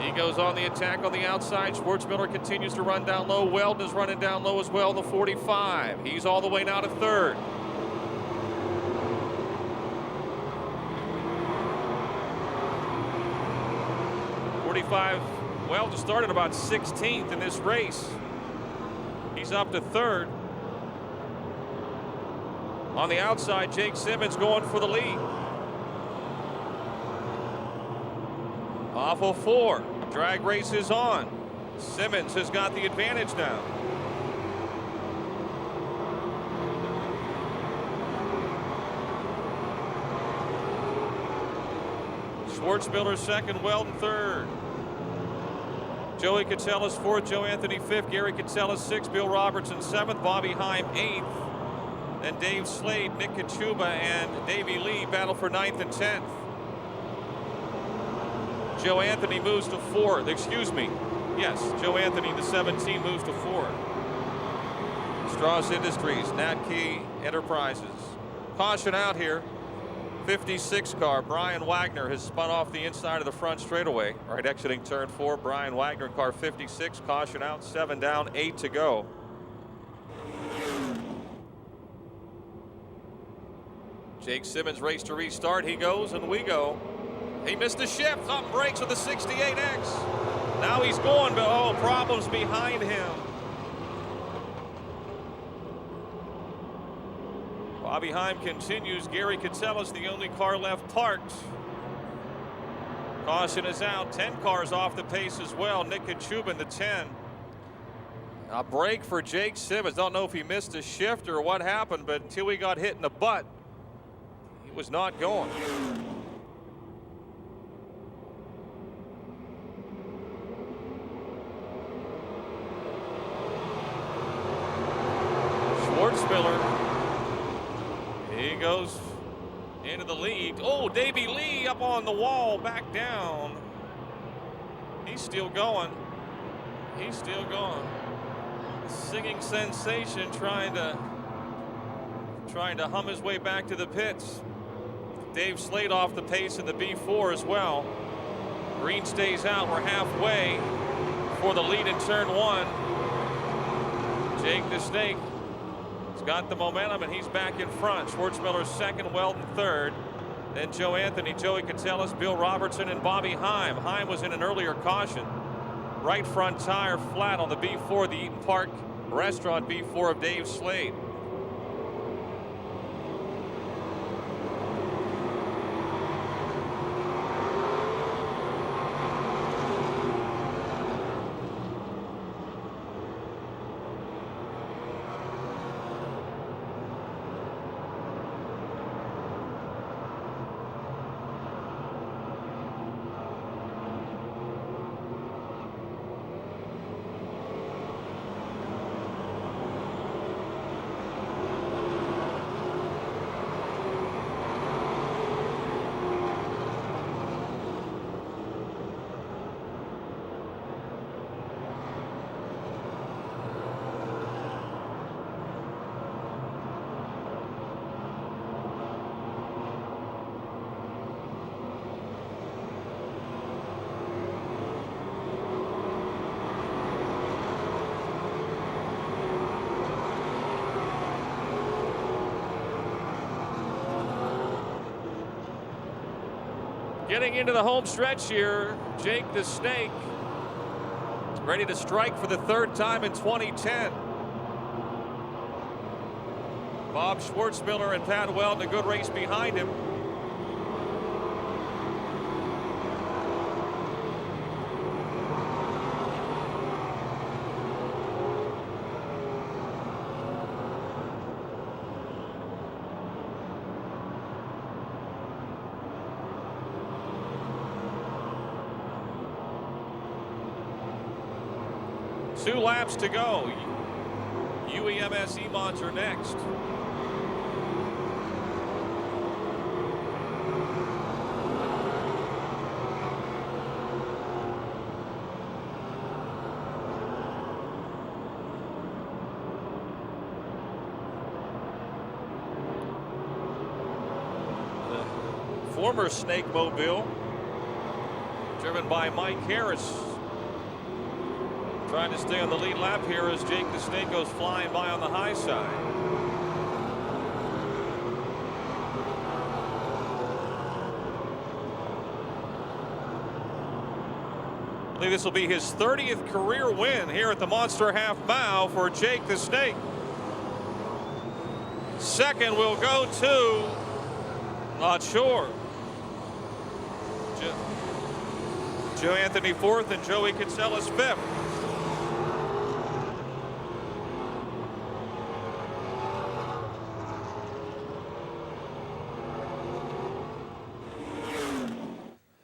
Speaker 1: He goes on the attack on the outside. Schwartzmiller continues to run down low. Weldon is running down low as well in the 45. He's all the way now to 3rd. 35 Weldon started about 16th in this race. He's up to third. On the outside, Jake Simmons going for the lead. Off of 4. Drag race is on. Simmons has got the advantage now. Schwartzmiller second, Weldon third. Joey Catsellas fourth, Joe Anthony fifth, Gary Catsellas sixth, Bill Robertson seventh, Bobby Heim eighth. Then Dave Slade, Nick Kachuba, and Davey Lee battle for 9th and 10th. Joe Anthony moves to 4th. Excuse me. Yes, Joe Anthony, the 17, moves to 4th. Strauss Industries, Nat Key Enterprises. Caution out here. 56 car, Brian Wagner, has spun off the inside of the front straightaway. Right, exiting turn 4, Brian Wagner, car 56. Caution out, 7 down, 8 to go. Jake Simmons race to restart. He goes and we go. He missed a shift. Up and brakes with the 68X. Now he's going, but oh, problems behind him. Bobby Heim continues. Gary Catsellas, the only car left parked. Caution is out. 10 cars off the pace as well. Nick Kachuba, the 10. A break for Jake Simmons. Don't know if he missed a shift or what happened, but until he got hit in the butt, he was not going. Schwartzmiller. He goes into the lead. Oh, Davey Lee up on the wall, back down. He's still going. He's still going. Singing sensation, trying to hum his way back to the pits. Dave Slade off the pace in the B4 as well. Green stays out. We're halfway for the lead in turn 1. Jake the Snake has got the momentum and he's back in front. Schwartzmiller second, Weldon third. Then Joe Anthony, Joey Catsellas, Bill Robertson, and Bobby Heim. Heim was in an earlier caution. Right front tire flat on the B4, the Eaton Park Restaurant B4 of Dave Slade. Getting into the home stretch here, Jake the Snake ready to strike for the 3rd time in 2010. Bob Schwartzmiller and Pat Weldon, a good race behind him. Two laps to go. UEMS E-Mods are next. The former Snake Mobile, driven by Mike Harris, trying to stay on the lead lap here as Jake the Snake goes flying by on the high side. I believe this will be his 30th career win here at the Monster Half Mile for Jake the Snake. Second will go to, not sure, Joe Anthony fourth and Joey Kitselis fifth.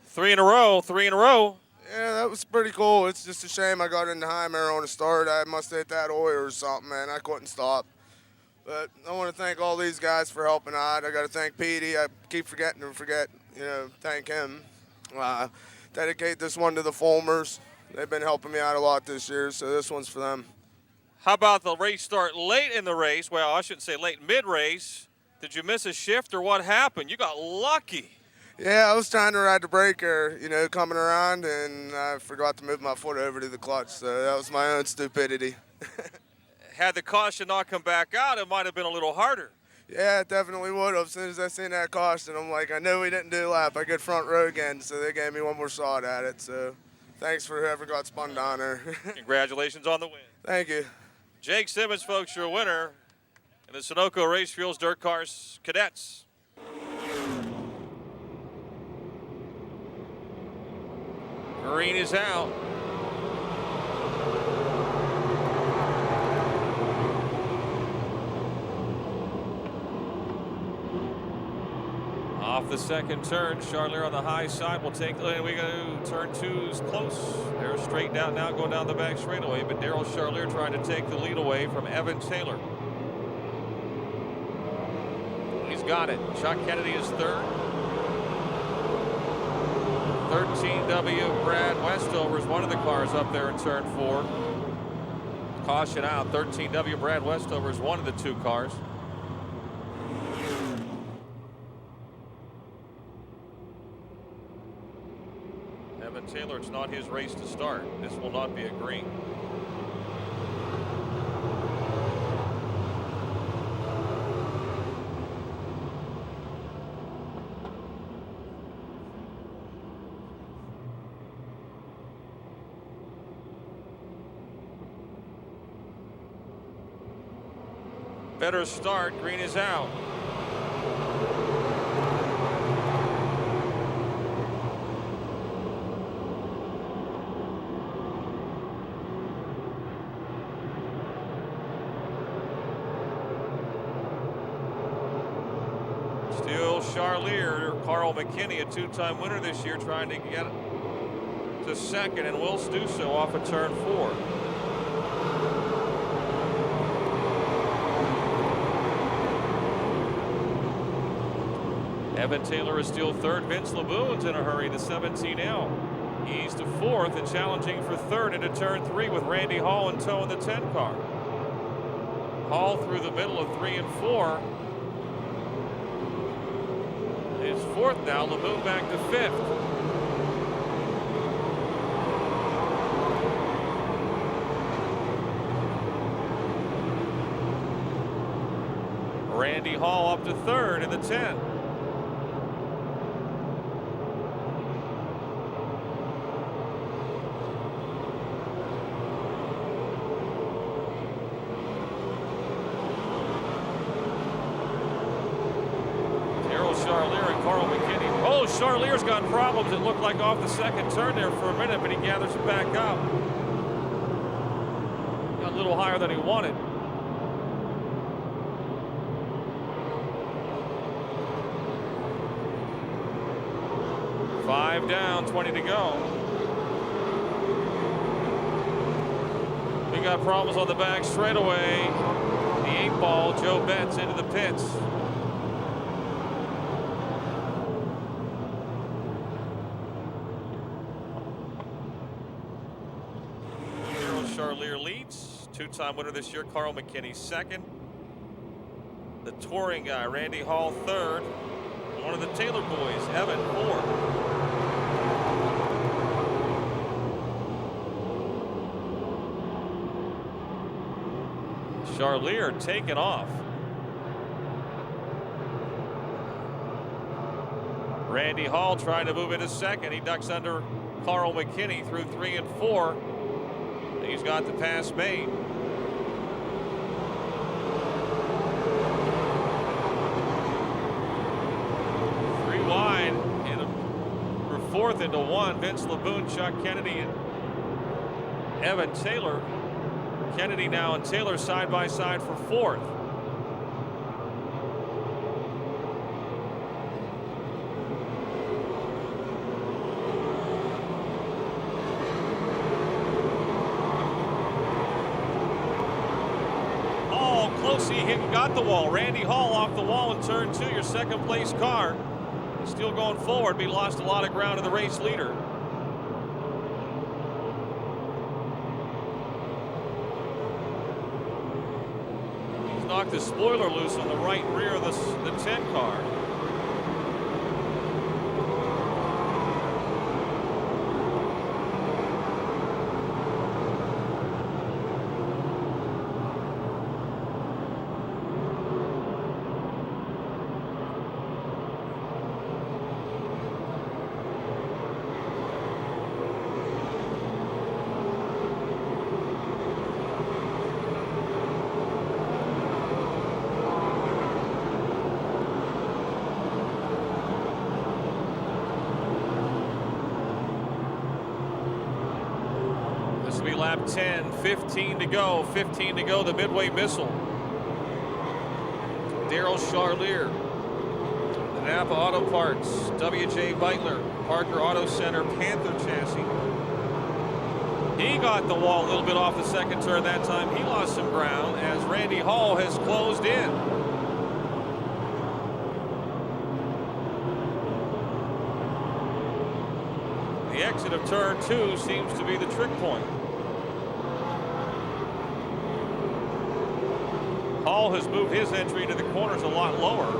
Speaker 1: Three in a row.
Speaker 6: Yeah, that was pretty cool. It's just a shame I got into high mirror on the start. I must have hit that oil or something, man. I couldn't stop. But I want to thank all these guys for helping out. I got to thank Petey. I keep forgetting to thank him. Dedicate this one to the Fulmers. They've been helping me out a lot this year, so this one's for them.
Speaker 1: How about the race start late in the race? Well, I shouldn't say late, mid-race. Did you miss a shift or what happened? You got lucky.
Speaker 6: Yeah, I was trying to ride the breaker, coming around, and I forgot to move my foot over to the clutch, so that was my own stupidity.
Speaker 1: Had the caution not come back out, it might have been a little harder.
Speaker 6: Yeah, it definitely would have. As soon as I seen that caution, I'm like, I know we didn't do a lap. I get front row again, so they gave me one more shot at it. So thanks for whoever got spun down there.
Speaker 1: Congratulations on the win.
Speaker 6: Thank you.
Speaker 1: Jake Simmons, folks, your winner in the Sunoco Race Fuels Dirt Cars Cadets. Green is out. Off the second turn, Charlier on the high side will take, and we go turn two's close. They're straightened out now, going down the back straightaway, but Daryl Charlier trying to take the lead away from Evan Taylor. He's got it. Chuck Kennedy is third. 13W Brad Westover is one of the cars up there in turn four. Caution out. 13W Brad Westover is one of the two cars. Evan Taylor, it's not his race to start. This will not be a green. Better start. Green is out. Still Charlier, Carl McKinney, a two-time winner this year, trying to get to second, and Wills do so off of turn four. Evan Taylor is still third. Vince LeBoon's in a hurry, the 17L. He's to fourth and challenging for third into turn three with Randy Hall in tow in the 10 car. Hall through the middle of 3 and 4. Is fourth now. LeBoon back to fifth. Randy Hall up to third in the 10. Charlier and Carl McKinney. Oh, Charlier's got problems. It looked like off the second turn there for a minute, but he gathers it back up. Got a little higher than he wanted. Five down, 20 to go. We got problems on the back straightaway. The 8-ball, Joe Betts into the pits. Charlier leads. Two-time winner this year, Carl McKinney second. The touring guy, Randy Hall third. One of the Taylor boys, Evan fourth. Charlier taking off. Randy Hall trying to move into second. He ducks under Carl McKinney through 3 and 4. He's got the pass made. Three wide for 4th into 1. Vince LeBoon, Chuck Kennedy, and Evan Taylor. Kennedy now and Taylor side by side for 4th. He got the wall. Randy Hall off the wall in turn 2, your second place car. Still going forward, but he lost a lot of ground to the race leader. He's knocked the spoiler loose on the right rear of the 10 car. Lap 10, 15 to go, the Midway Missile. Daryl Charlier, the Napa Auto Parts, W.J. Beitler, Parker Auto Center, Panther chassis. He got the wall a little bit off the second turn that time. He lost some ground as Randy Hall has closed in. The exit of turn 2 seems to be the trick point. Hall has moved his entry into the corners a lot lower.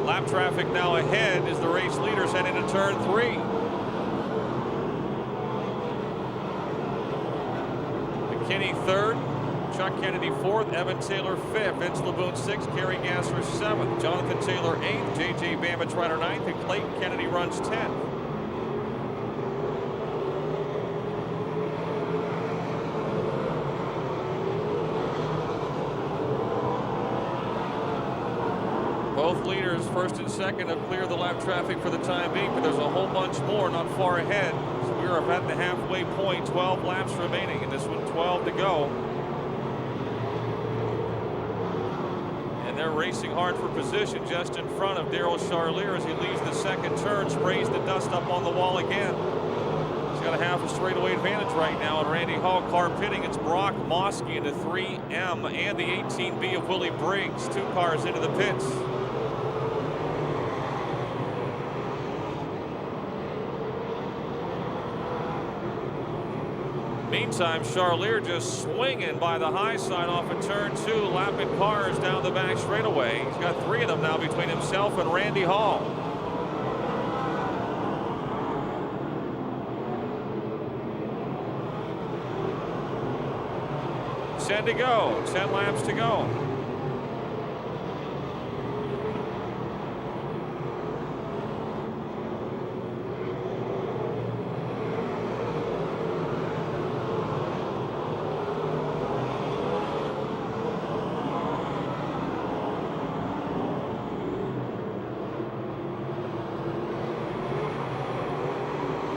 Speaker 1: Lap traffic now ahead as the race leaders head into turn 3. McKinney 3rd, Chuck Kennedy 4th, Evan Taylor 5th, Vince LeBoon 6th, Kerry Gasser 7th, Jonathan Taylor 8th, J.J. Bamich Ryder 9th, and Clayton Kennedy runs 10th. Both leaders, 1st and 2nd, have cleared the lap traffic for the time being, but there's a whole bunch more not far ahead. So we are up at the halfway point, 12 laps remaining, and this one 12 to go. And they're racing hard for position just in front of Daryl Charlier as he leaves the second turn, sprays the dust up on the wall again. He's got a half a straightaway advantage right now, and Randy Hall car pitting. It's Brock Mosky into 3M and the 18B of Willie Briggs, 2 cars into the pits. Meantime, Charlier just swinging by the high side off of turn 2, lapping cars down the back straightaway. He's got 3 of them now between himself and Randy Hall. Ten to go, 10 laps to go.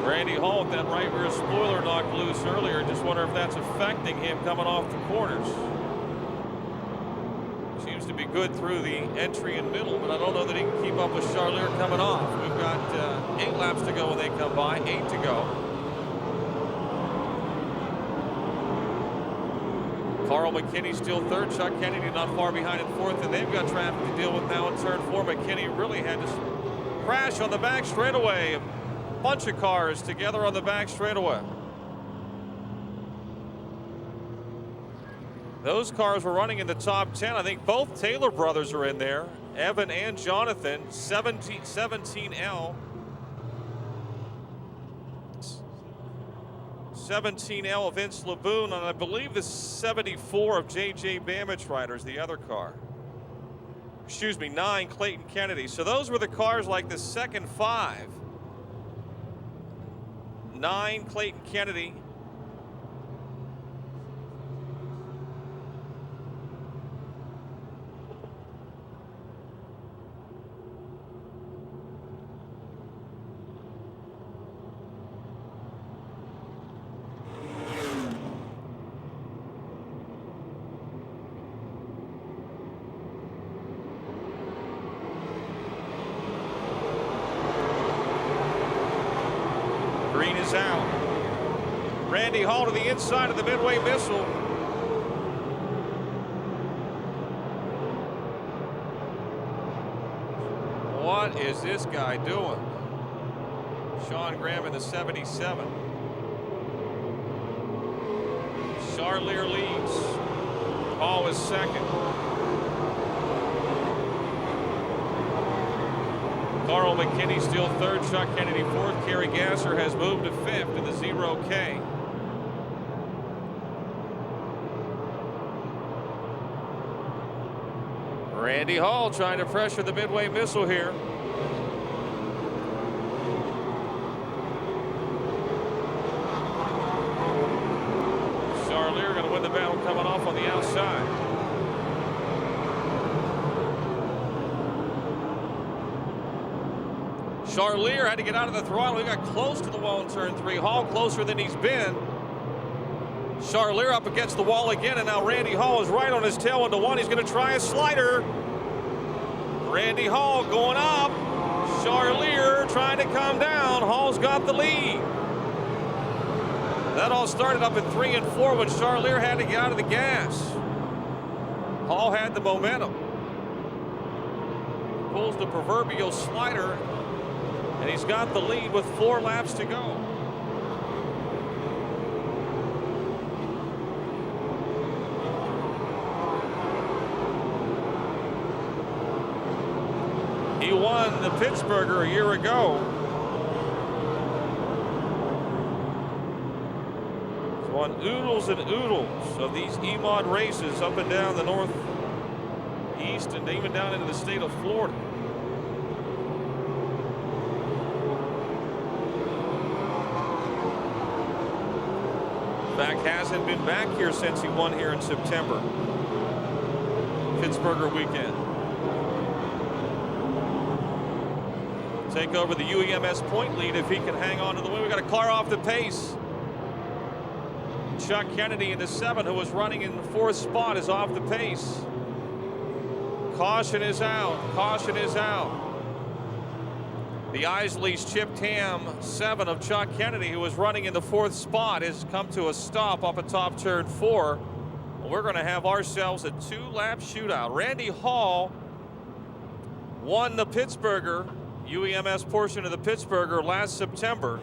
Speaker 1: Randy Hall with that right rear spoiler knocked loose earlier. Just wonder if that's affecting him coming off the corners. Seems to be good through the entry and middle, but I don't know that he can keep up with Charlier coming off. We've got 8 laps to go when they come by, 8 to go. Carl McKinney still 3rd, Chuck Kennedy not far behind in 4th, and they've got traffic to deal with now in turn 4. McKinney really had to crash on the back straightaway. Bunch of cars together on the back straightaway. Those cars were running in the top 10. I think both Taylor brothers are in there. Evan and Jonathan, 17L. 17L of Vince LeBoon, and I believe the 74 of J.J. Bamich Riders, the other car. Excuse me, 9 Clayton Kennedy. So those were the cars like the second 5. 9, Clayton Kennedy. Green is out. Randy Hall to the inside of the midway missile. What is this guy doing? Sean Graham in the 77. Charlier leads. Hall is second. Carl McKinney still third, Chuck Kennedy fourth. Kerry Gasser has moved to fifth in the 0K. Randy Hall trying to pressure the midway missile here. Charlier going to win the battle coming off on the outside. Charlier had to get out of the throttle. He got close to the wall in turn 3. Hall closer than he's been. Charlier up against the wall again, and now Randy Hall is right on his tail into 1. He's going to try a slider. Randy Hall going up. Charlier trying to come down. Hall's got the lead. That all started up at 3 and 4 when Charlier had to get out of the gas. Hall had the momentum. Pulls the proverbial slider. And he's got the lead with 4 laps to go. He won the Pittsburgh a year ago. He's won oodles and oodles of these E-Mod races up and down the northeast and even down into the state of Florida. In fact, hasn't been back here since he won here in September. Pittsburgh weekend. Take over the UEMS point lead if he can hang on to the win. We got a car off the pace. Chuck Kennedy in the 7, who was running in the 4th spot, is off the pace. Caution is out. Caution is out. The Isley's Chip Tam 7 of Chuck Kennedy, who was running in the 4th spot, has come to a stop up at top turn 4. We're going to have ourselves a 2-lap shootout. Randy Hall won the Pittsburgh UEMS portion of the Pittsburgh last September.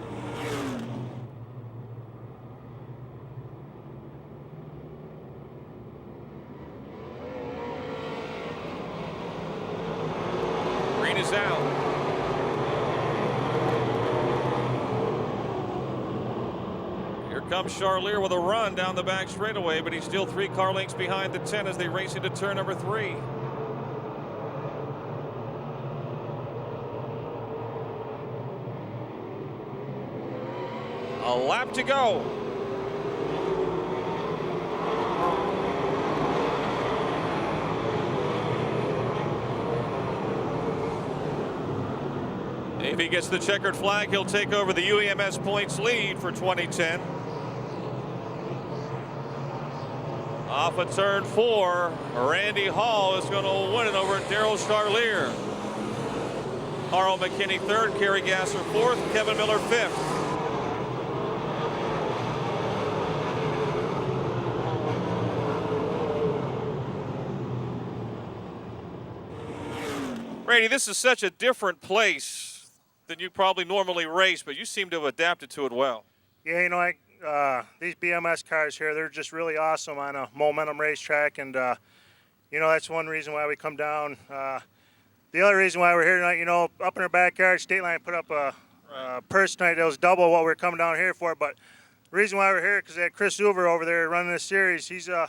Speaker 1: Green is out. Comes Charlier with a run down the back straightaway, but he's still 3 car lengths behind the 10 as they race into turn number 3. A lap to go. If he gets the checkered flag, he'll take over the UEMS points lead for 2010. Off of turn 4, Randy Hall is going to win it over Darryl Charlier. Carl McKinney 3rd, Kerry Gasser 4th, Kevin Miller 5th. Randy, this is such a different place than you probably normally race, but you seem to have adapted to it well.
Speaker 7: Yeah, you know, these BMS cars here, they're just really awesome on a momentum racetrack, and you know, that's one reason why we come down. The other reason why we're here tonight, you know, up in our backyard, State Line put up a purse tonight that was double what we're coming down here for. But the reason why we're here is because they had Chris Hoover over there running this series. He's you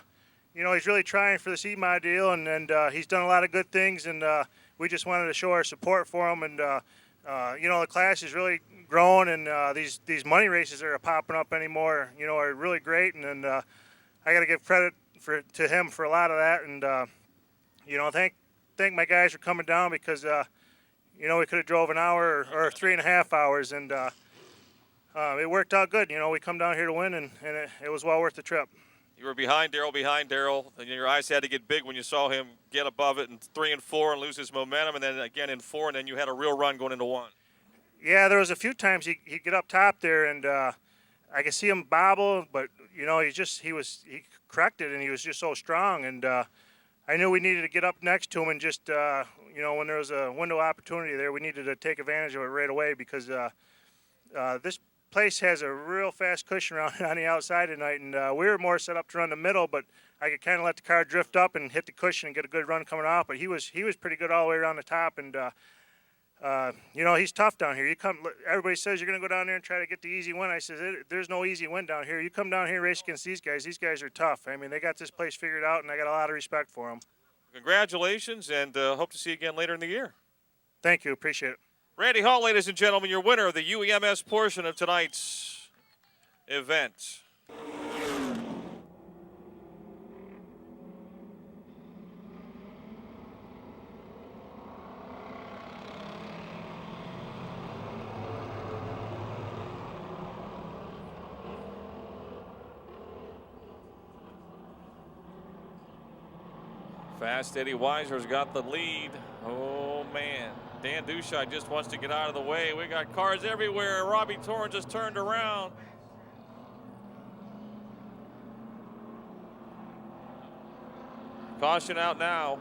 Speaker 7: know, he's really trying for the E-Mod deal, and he's done a lot of good things, and we just wanted to show our support for him. And you know, the class is really growing, and these money races that are popping up anymore, are really great. And then I got to give credit to him for a lot of that. And thank my guys for coming down because we could have drove an hour or 3.5 hours, and it worked out good. We come down here to win, and it was well worth the trip.
Speaker 1: You were behind Daryl, and your eyes had to get big when you saw him get above it in 3 and 4 and lose his momentum, and then again in 4, and then you had a real run going into 1.
Speaker 7: Yeah, there was a few times he'd get up top there, and I could see him bobble, but he corrected, and he was just so strong, and I knew we needed to get up next to him and just when there was a window of opportunity there, we needed to take advantage of it right away because this place has a real fast cushion around on the outside tonight, and we were more set up to run the middle, but I could kind of let the car drift up and hit the cushion and get a good run coming off. But he was pretty good all the way around the top, and he's tough down here. Everybody says you're going to go down there and try to get the easy win. I said there's no easy win down here. You come down here and race against these guys. These guys are tough. I mean, they got this place figured out, and I got a lot of respect for them.
Speaker 1: Congratulations, and hope to see you again later in the year.
Speaker 7: Thank you. Appreciate it.
Speaker 1: Randy Hall, ladies and gentlemen, your winner of the UEMS portion of tonight's event. Fast Eddie Weiser's got the lead. Oh, man. Dan Dushai just wants to get out of the way. We got cars everywhere. Robbie Torrance just turned around. Caution out now.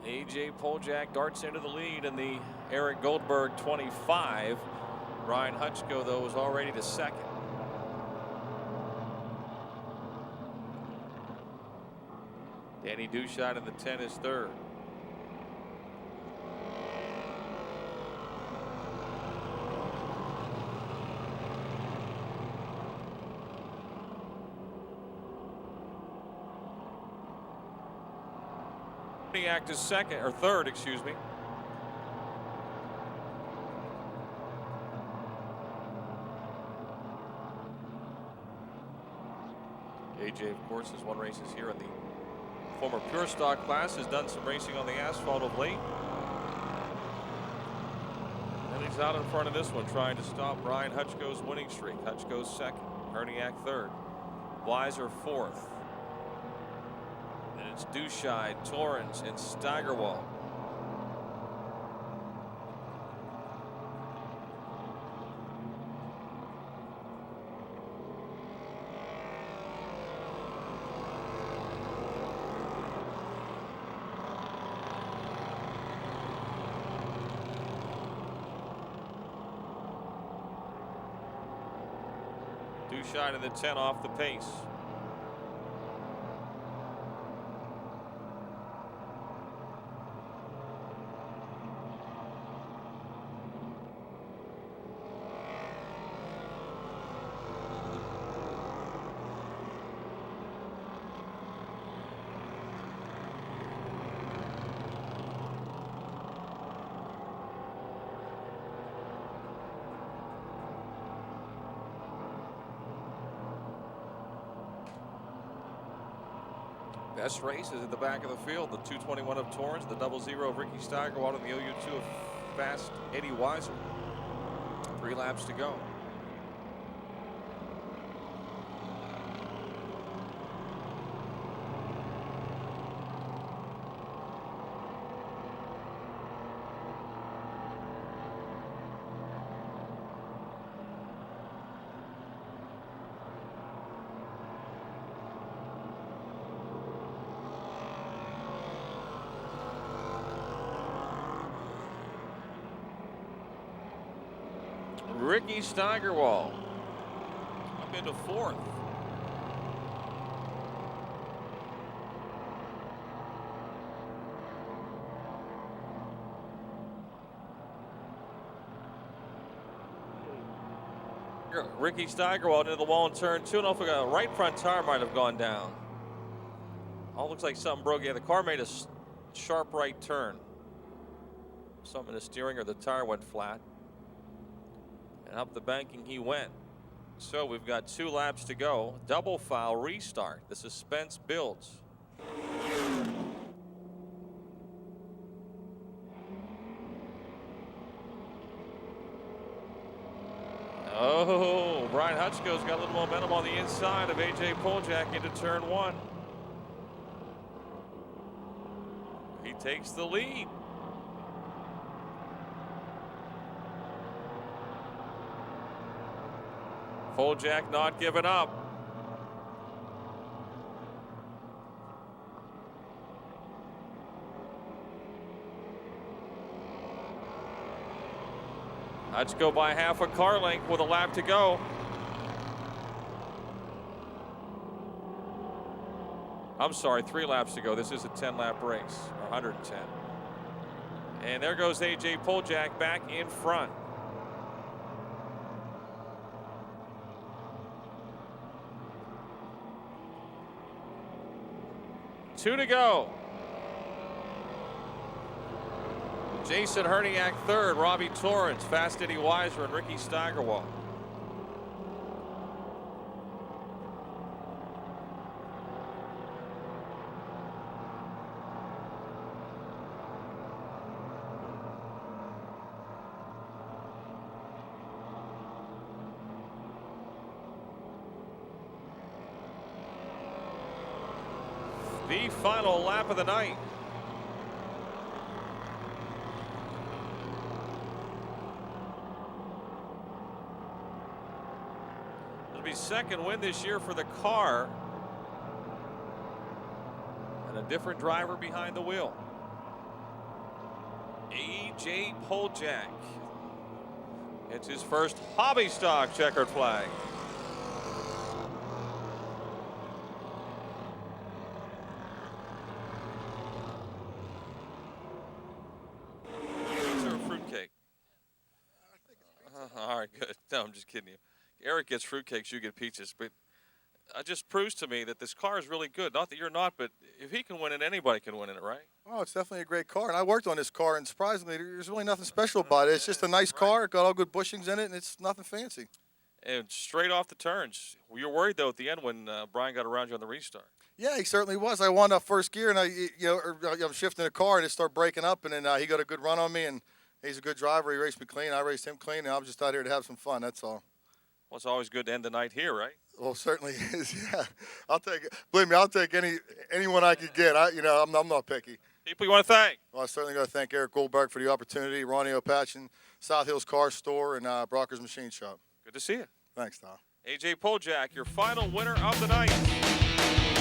Speaker 1: A.J. Poljak darts into the lead in the Eric Goldberg 25. Ryan Hutchko, though, was already to second. Danny Dushot in the 10 is third. Act is second or third, excuse me. AJ, of course, has won races here in the former Pure Stock class, has done some racing on the asphalt of late. And he's out in front of this one, trying to stop Ryan Hutchko's winning streak. Hutchko's second, Herniak third, Weiser fourth. It's Dushai, Torrance, and Steigerwald. Dushai in the 10 off the pace. Best race is at the back of the field. The 221 of Torrance, the 00 of Ricky Steigerwald, and the OU2 of Fast Eddie Weiser. 3 laps to go. Ricky Steigerwald up into fourth. Ricky Steigerwald into the wall in turn 2. I don't know if a right front tire might have gone down. All looks like something broke. Yeah, the car made a sharp right turn. Something in the steering or the tire went flat. And up the banking he went. So we've got 2 laps to go. Double foul restart. The suspense builds. Oh, Brian Hutchko's got a little momentum on the inside of A.J. Poljak into turn 1. He takes the lead. Poljak not giving up. Let's go by half a car length with a lap to go. I'm sorry, 3 laps to go. This is a 10-lap race, or 110. And there goes A.J. Poljak back in front. Two to go. Jason Herniak third, Robbie Torrance, Fast Eddie Weiser, and Ricky Steigerwald. The final lap of the night. It'll be second win this year for the car. And a different driver behind the wheel. A.J. Poljak. It's his first hobby stock checkered flag. All right, good. No, I'm just kidding you. Eric gets fruitcakes, you get peaches. But it just proves to me that this car is really good. Not that you're not, but if he can win it, anybody can win it, right?
Speaker 8: Oh, it's definitely a great car. And I worked on this car, and surprisingly, there's really nothing special about it. It's just a nice car. It got all good bushings in it, and it's nothing fancy.
Speaker 1: And straight off the turns. You're worried, though, at the end when Brian got around you on the restart.
Speaker 8: Yeah, he certainly was. I wound up first gear, and I'm shifting the car, and it started breaking up, and then he got a good run on me, and he's a good driver. He raced me clean. I raced him clean, and I'm just out here to have some fun. That's all.
Speaker 1: Well, it's always good to end the night here, right?
Speaker 8: Well, certainly is. Yeah, I'll take it. Believe me, I'll take anyone I could get. I'm not picky.
Speaker 1: People you want to thank?
Speaker 8: Well, I certainly got to thank Eric Goldberg for the opportunity, Ronnie Opachin, South Hills Car Store, and Brockers Machine Shop.
Speaker 1: Good to see you.
Speaker 8: Thanks, Tom.
Speaker 1: A.J. Poljak, your final winner of the night.